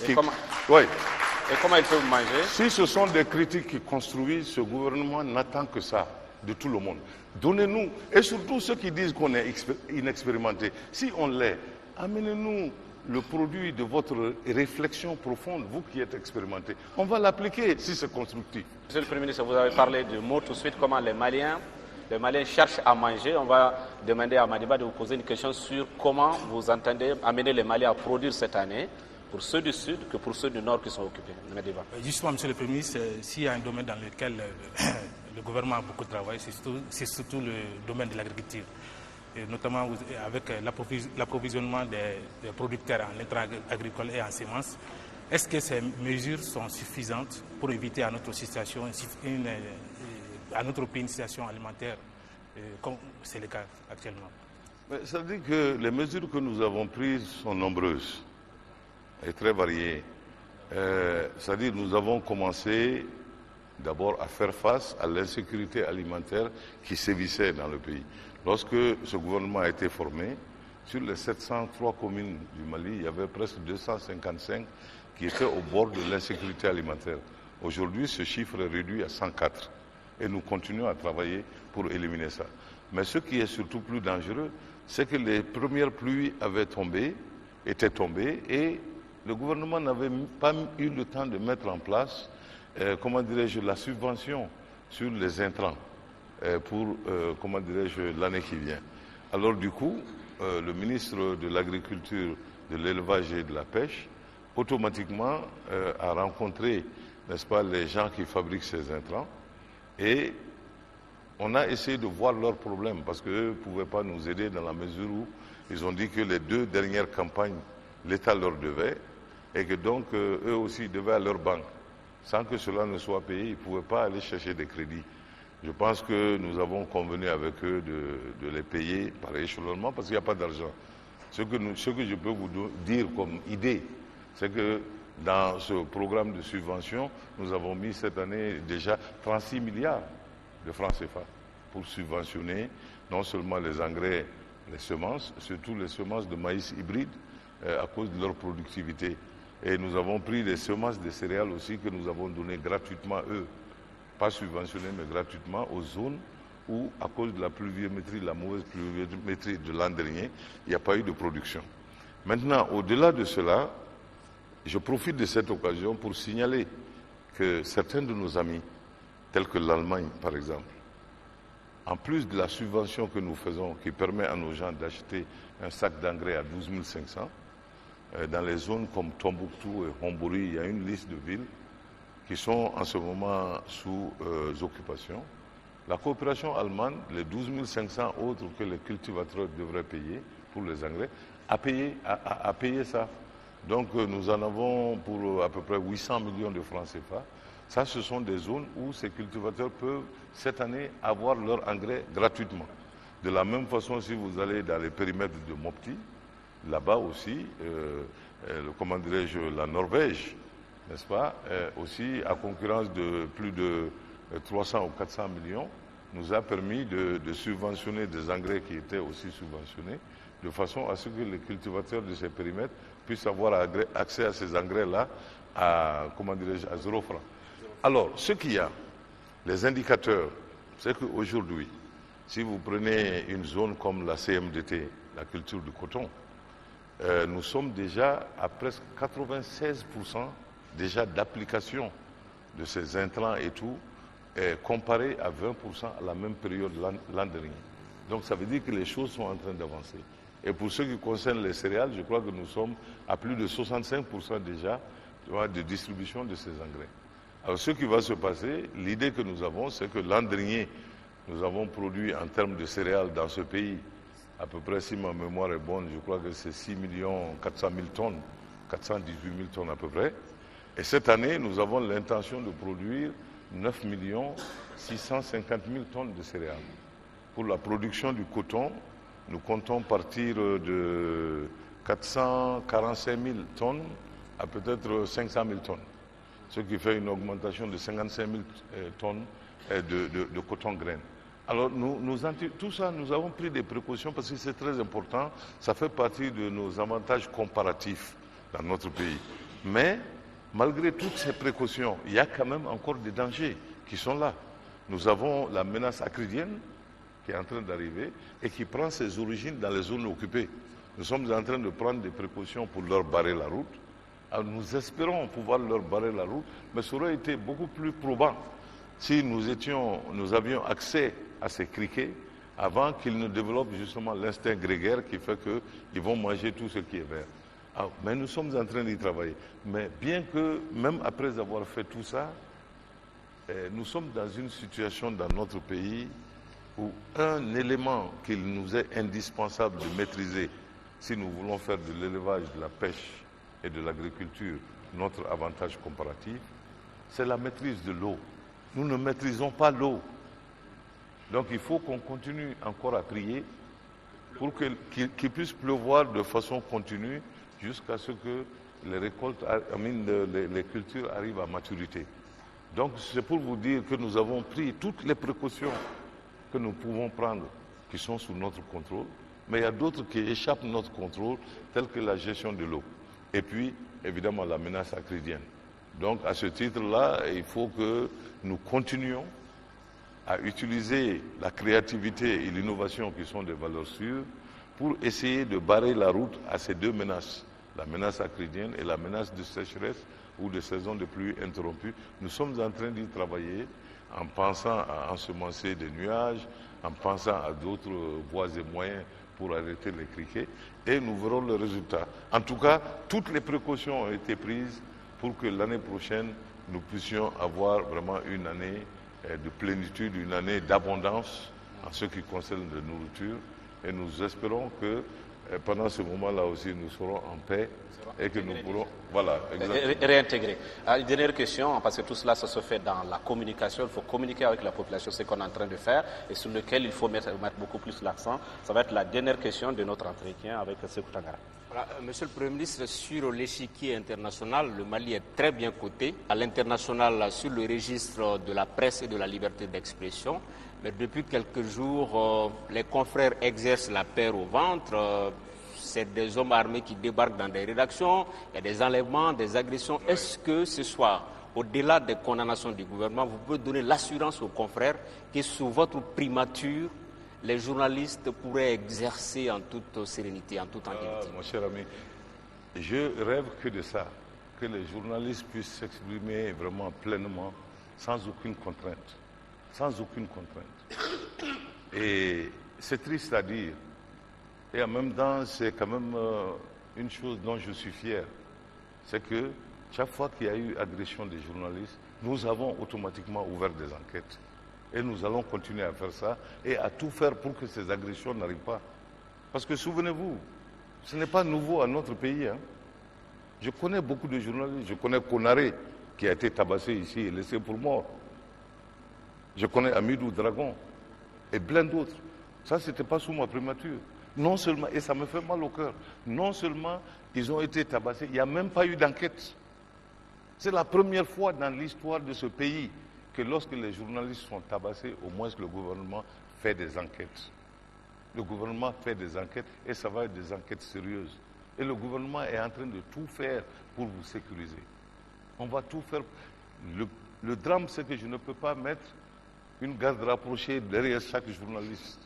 Et comment ils peuvent manger? Si ce sont des critiques qui construisent, ce gouvernement n'attend que ça de tout le monde. Donnez-nous, et surtout ceux qui disent qu'on est inexpérimenté, si on l'est, amenez-nous le produit de votre réflexion profonde, vous qui êtes expérimenté. On va l'appliquer si c'est constructif. Monsieur le Premier ministre, vous avez parlé du mot tout de suite, comment les Maliens cherchent à manger. On va demander à Madiba de vous poser une question sur comment vous entendez amener les Maliens à produire cette année, pour ceux du Sud que pour ceux du Nord qui sont occupés. Madiba. Justement, Monsieur le Premier ministre, s'il y a un domaine dans lequel le gouvernement a beaucoup travaillé, c'est surtout le domaine de l'agriculture. Et notamment avec l'approvisionnement des producteurs en intrants agricoles et en semences. Est-ce que ces mesures sont suffisantes pour éviter à notre situation, à notre pays une situation alimentaire comme c'est le cas actuellement? Ça veut dire que les mesures que nous avons prises sont nombreuses et très variées. C'est-à-dire que nous avons commencé d'abord à faire face à l'insécurité alimentaire qui sévissait dans le pays. Lorsque ce gouvernement a été formé, sur les 703 communes du Mali, il y avait presque 255 qui étaient au bord de l'insécurité alimentaire. Aujourd'hui, ce chiffre est réduit à 104 et nous continuons à travailler pour éliminer ça. Mais ce qui est surtout plus dangereux, c'est que les premières pluies étaient tombées et le gouvernement n'avait pas eu le temps de mettre en place, la subvention sur les intrants pour, l'année qui vient. Alors du coup, le ministre de l'Agriculture, de l'Élevage et de la Pêche, automatiquement a rencontré, n'est-ce pas, les gens qui fabriquent ces intrants et on a essayé de voir leurs problèmes parce qu'eux ne pouvaient pas nous aider dans la mesure où ils ont dit que les 2 dernières campagnes, l'État leur devait et que donc eux aussi devaient à leur banque. Sans que cela ne soit payé, ils ne pouvaient pas aller chercher des crédits. Je pense que nous avons convenu avec eux de les payer par échelonnement parce qu'il n'y a pas d'argent. Ce que je peux vous dire comme idée, c'est que dans ce programme de subvention, nous avons mis cette année déjà 36 milliards de francs CFA pour subventionner non seulement les engrais, les semences, surtout les semences de maïs hybride à cause de leur productivité. Et nous avons pris des semences de céréales aussi que nous avons données gratuitement, eux, pas subventionnées, mais gratuitement aux zones où, à cause de la pluviométrie, la mauvaise pluviométrie de l'an dernier, il n'y a pas eu de production. Maintenant, au-delà de cela, je profite de cette occasion pour signaler que certains de nos amis, tels que l'Allemagne par exemple, en plus de la subvention que nous faisons, qui permet à nos gens d'acheter un sac d'engrais à 12 500, dans les zones comme Tombouctou et Hombori, il y a une liste de villes qui sont en ce moment sous occupation. La coopération allemande, les 12 500 autres que les cultivateurs devraient payer pour les engrais, a payé ça. Donc nous en avons pour à peu près 800 millions de francs CFA. Ça, ce sont des zones où ces cultivateurs peuvent, cette année, avoir leur engrais gratuitement. De la même façon, si vous allez dans les périmètres de Mopti, là-bas aussi, la Norvège, n'est-ce pas, aussi à concurrence de plus de 300 ou 400 millions, nous a permis de subventionner des engrais qui étaient aussi subventionnés, de façon à ce que les cultivateurs de ces périmètres puissent avoir accès à ces engrais-là à 0 francs. Alors, ce qu'il y a, les indicateurs, c'est qu'aujourd'hui, si vous prenez une zone comme la CMDT, la culture du coton, nous sommes déjà à presque 96% déjà d'application de ces intrants et tout, comparé à 20% à la même période l'an dernier. Donc ça veut dire que les choses sont en train d'avancer. Et pour ce qui concerne les céréales, je crois que nous sommes à plus de 65% déjà de distribution de ces engrais. Alors ce qui va se passer, l'idée que nous avons, c'est que l'an dernier, nous avons produit en termes de céréales dans ce pays, à peu près, si ma mémoire est bonne, je crois que c'est 6 400 000 tonnes, 418 000 tonnes à peu près. Et cette année, nous avons l'intention de produire 9 650 000 tonnes de céréales. Pour la production du coton, nous comptons partir de 445 000 tonnes à peut-être 500 000 tonnes, ce qui fait une augmentation de 55 000 tonnes de coton graine. Alors, tout ça, nous avons pris des précautions parce que c'est très important. Ça fait partie de nos avantages comparatifs dans notre pays. Mais, malgré toutes ces précautions, il y a quand même encore des dangers qui sont là. Nous avons la menace acridienne qui est en train d'arriver et qui prend ses origines dans les zones occupées. Nous sommes en train de prendre des précautions pour leur barrer la route. Alors, nous espérons pouvoir leur barrer la route, mais ça aurait été beaucoup plus probant si nous avions accès à ces criquets avant qu'ils ne développent justement l'instinct grégaire qui fait qu'ils vont manger tout ce qui est vert. Alors, mais nous sommes en train d'y travailler. Mais bien que, même après avoir fait tout ça, nous sommes dans une situation dans notre pays où un élément qu'il nous est indispensable de maîtriser si nous voulons faire de l'élevage, de la pêche et de l'agriculture notre avantage comparatif, c'est la maîtrise de l'eau. Nous ne maîtrisons pas l'eau. Donc il faut qu'on continue encore à prier pour qu'il puisse pleuvoir de façon continue jusqu'à ce que les récoltes, les cultures arrivent à maturité. Donc c'est pour vous dire que nous avons pris toutes les précautions que nous pouvons prendre, qui sont sous notre contrôle, mais il y a d'autres qui échappent à notre contrôle, telles que la gestion de l'eau. Et puis, évidemment, la menace acridienne. Donc, à ce titre-là, il faut que nous continuions à utiliser la créativité et l'innovation qui sont des valeurs sûres pour essayer de barrer la route à ces deux menaces, la menace acridienne et la menace de sécheresse ou de saison de pluie interrompue. Nous sommes en train d'y travailler en pensant à ensemencer des nuages, en pensant à d'autres voies et moyens pour arrêter les criquets, et nous verrons le résultat. En tout cas, toutes les précautions ont été prises pour que l'année prochaine, nous puissions avoir vraiment une année de plénitude, une année d'abondance en ce qui concerne la nourriture. Et nous espérons que pendant ce moment-là aussi, nous serons en paix et que nous pourrons réintégrer. Une dernière question, parce que tout cela, ça se fait dans la communication. Il faut communiquer avec la population, ce qu'on est en train de faire, et sur lequel il faut mettre beaucoup plus l'accent. Ça va être la dernière question de notre entretien avec Sékou Tangara. Voilà, Monsieur le Premier ministre, sur l'échiquier international, le Mali est très bien coté. À l'international, sur le registre de la presse et de la liberté d'expression. Mais depuis quelques jours, les confrères exercent la peur au ventre. C'est des hommes armés qui débarquent dans des rédactions, il y a des enlèvements, des agressions. Est-ce que ce soir, au-delà des condamnations du gouvernement, vous pouvez donner l'assurance aux confrères que sous votre primature, les journalistes pourraient exercer en toute sérénité, en toute tranquillité? Mon cher ami, je rêve que de ça, que les journalistes puissent s'exprimer vraiment pleinement, sans aucune contrainte. Sans aucune contrainte. Et c'est triste à dire. Et en même temps, c'est quand même une chose dont je suis fier. C'est que chaque fois qu'il y a eu agression des journalistes, nous avons automatiquement ouvert des enquêtes. Et nous allons continuer à faire ça et à tout faire pour que ces agressions n'arrivent pas. Parce que souvenez-vous, ce n'est pas nouveau à notre pays. Hein. Je connais beaucoup de journalistes. Je connais Konaré, qui a été tabassé ici et laissé pour mort. Je connais Amidou Dragon et plein d'autres. Ça, ce n'était pas sous ma primature. Non seulement, et ça me fait mal au cœur, non seulement ils ont été tabassés, il n'y a même pas eu d'enquête. C'est la première fois dans l'histoire de ce pays que lorsque les journalistes sont tabassés, au moins le gouvernement fait des enquêtes. Le gouvernement fait des enquêtes et ça va être des enquêtes sérieuses. Et le gouvernement est en train de tout faire pour vous sécuriser. On va tout faire. Le drame, c'est que je ne peux pas mettre une garde rapprochée derrière chaque journaliste.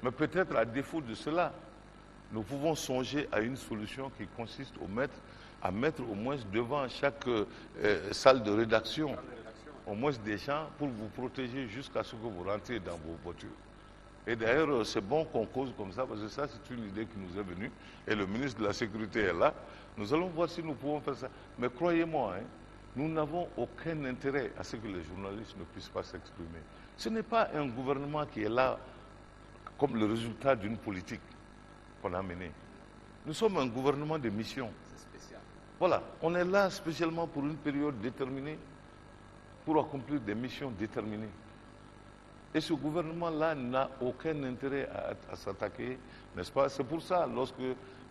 Mais peut-être à défaut de cela, nous pouvons songer à une solution qui consiste à mettre au moins devant chaque salle de rédaction, au moins des gens pour vous protéger jusqu'à ce que vous rentrez dans vos voitures. Et d'ailleurs, c'est bon qu'on cause comme ça, parce que ça, c'est une idée qui nous est venue. Et le ministre de la Sécurité est là. Nous allons voir si nous pouvons faire ça. Mais croyez-moi, hein, nous n'avons aucun intérêt à ce que les journalistes ne puissent pas s'exprimer. Ce n'est pas un gouvernement qui est là comme le résultat d'une politique qu'on a menée. Nous sommes un gouvernement de mission. Voilà, on est là spécialement pour une période déterminée, pour accomplir des missions déterminées. Et ce gouvernement-là n'a aucun intérêt à s'attaquer, n'est-ce pas? C'est pour ça, lorsque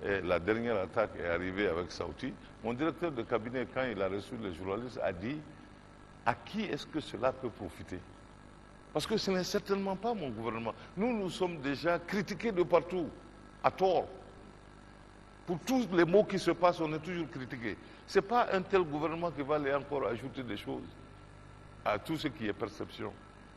et la dernière attaque est arrivée avec Saouti, mon directeur de cabinet, quand il a reçu les journalistes, a dit à qui est-ce que cela peut profiter? Parce que ce n'est certainement pas mon gouvernement. Nous sommes déjà critiqués de partout, à tort. Pour tous les mots qui se passent, on est toujours critiqués. Ce n'est pas un tel gouvernement qui va aller encore ajouter des choses à tout ce qui est perception.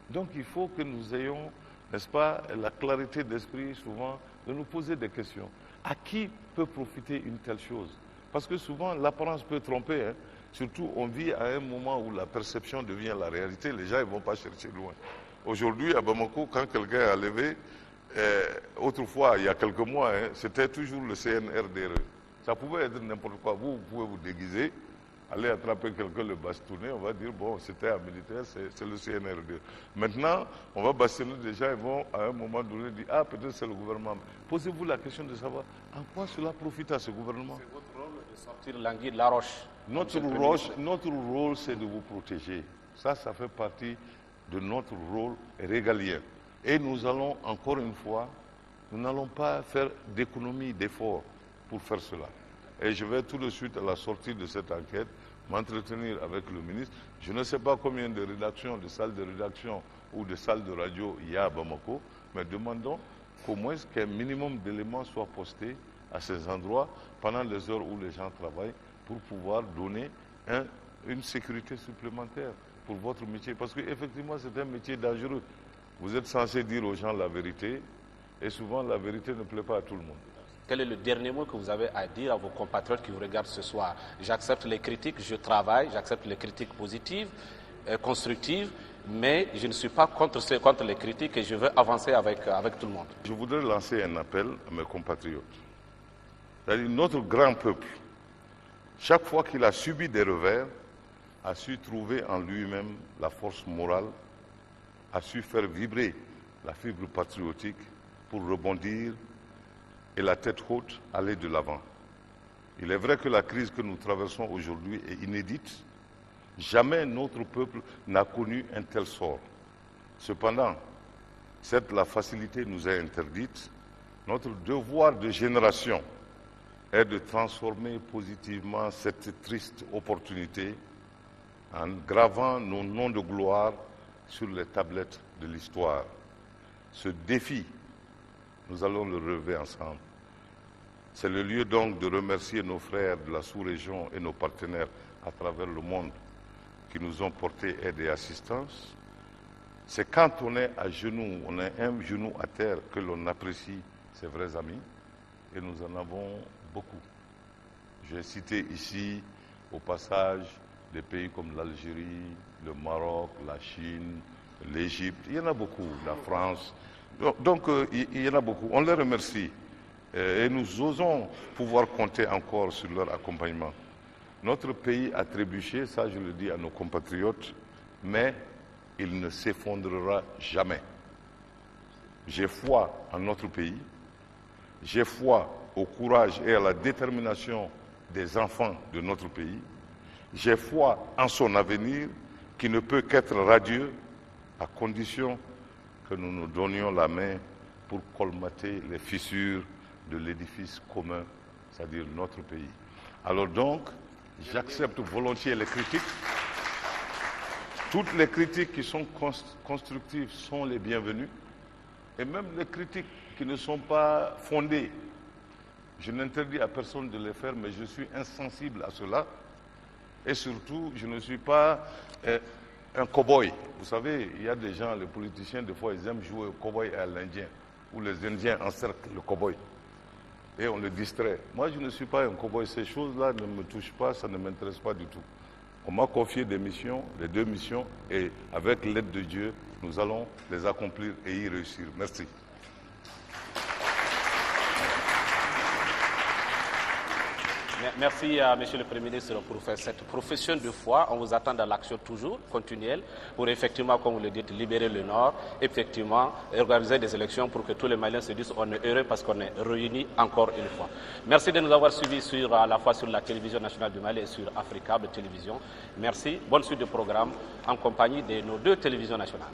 Donc il faut que nous ayons, n'est-ce pas, la clarité d'esprit souvent de nous poser des questions. À qui peut profiter une telle chose? Parce que souvent l'apparence peut tromper. Hein. Surtout on vit à un moment où la perception devient la réalité. Les gens ne vont pas chercher loin. Aujourd'hui à Bamako, quand quelqu'un a levé, autrefois, il y a quelques mois, hein, c'était toujours le CNRDRE. Ça pouvait être n'importe quoi. Vous pouvez vous déguiser, aller attraper quelqu'un, le bastonner, on va dire, bon, c'était un militaire, c'est le CNRDRE. Maintenant, on va bastonner des gens, ils vont à un moment donné dire, ah, peut-être c'est le gouvernement. Posez-vous la question de savoir en quoi cela profite à ce gouvernement. C'est votre rôle de sortir l'anguille de la roche. Notre rôle, c'est de vous protéger. Ça fait partie de notre rôle régalien. Et nous allons, encore une fois, nous n'allons pas faire d'économie, d'efforts pour faire cela. Et je vais tout de suite, à la sortie de cette enquête, m'entretenir avec le ministre. Je ne sais pas combien de rédactions, de salles de rédaction ou de salles de radio il y a à Bamako, mais demandons qu'au moins qu'un minimum d'éléments soient postés à ces endroits pendant les heures où les gens travaillent pour pouvoir donner une sécurité supplémentaire pour votre métier. Parce qu'effectivement, c'est un métier dangereux. Vous êtes censé dire aux gens la vérité, et souvent la vérité ne plaît pas à tout le monde. Quel est le dernier mot que vous avez à dire à vos compatriotes qui vous regardent ce soir? J'accepte les critiques, je travaille, j'accepte les critiques positives, constructives, mais je ne suis pas contre les critiques et je veux avancer avec tout le monde. Je voudrais lancer un appel à mes compatriotes. C'est-à-dire notre grand peuple, chaque fois qu'il a subi des revers, a su trouver en lui-même la force morale, a su faire vibrer la fibre patriotique pour rebondir et la tête haute aller de l'avant. Il est vrai que la crise que nous traversons aujourd'hui est inédite. Jamais notre peuple n'a connu un tel sort. Cependant, certes la facilité nous est interdite, notre devoir de génération est de transformer positivement cette triste opportunité en gravant nos noms de gloire sur les tablettes de l'histoire. Ce défi, nous allons le relever ensemble. C'est le lieu donc de remercier nos frères de la sous-région et nos partenaires à travers le monde qui nous ont porté aide et assistance. C'est quand on est à genoux, on est un genou à terre, que l'on apprécie ses vrais amis, et nous en avons beaucoup. J'ai cité ici, au passage, des pays comme l'Algérie, le Maroc, la Chine, l'Égypte, il y en a beaucoup, la France. Donc il y en a beaucoup. On les remercie et nous osons pouvoir compter encore sur leur accompagnement. Notre pays a trébuché, ça je le dis à nos compatriotes, mais il ne s'effondrera jamais. J'ai foi en notre pays, j'ai foi au courage et à la détermination des enfants de notre pays, j'ai foi en son avenir qui ne peut qu'être radieux à condition que nous nous donnions la main pour colmater les fissures de l'édifice commun, c'est-à-dire notre pays. Alors donc, j'accepte volontiers les critiques. Toutes les critiques qui sont constructives sont les bienvenues. Et même les critiques qui ne sont pas fondées, je n'interdis à personne de les faire, mais je suis insensible à cela. Et surtout, je ne suis pas un cow-boy. Vous savez, il y a des gens, les politiciens, des fois, ils aiment jouer au cow-boy à l'Indien, où les Indiens encerclent le cow-boy. Et on le distrait. Moi, je ne suis pas un cow-boy. Ces choses-là ne me touchent pas, ça ne m'intéresse pas du tout. On m'a confié des missions, les 2 missions, et avec l'aide de Dieu, nous allons les accomplir et y réussir. Merci. Merci à Monsieur le Premier ministre pour faire cette profession de foi. On vous attend dans l'action toujours continuelle pour effectivement, comme vous le dites, libérer le Nord, effectivement organiser des élections pour que tous les Maliens se disent on est heureux parce qu'on est réunis encore une fois. Merci de nous avoir suivis à la fois sur la télévision nationale du Mali et sur Africable Télévision. Merci. Bonne suite de programme en compagnie de nos 2 télévisions nationales.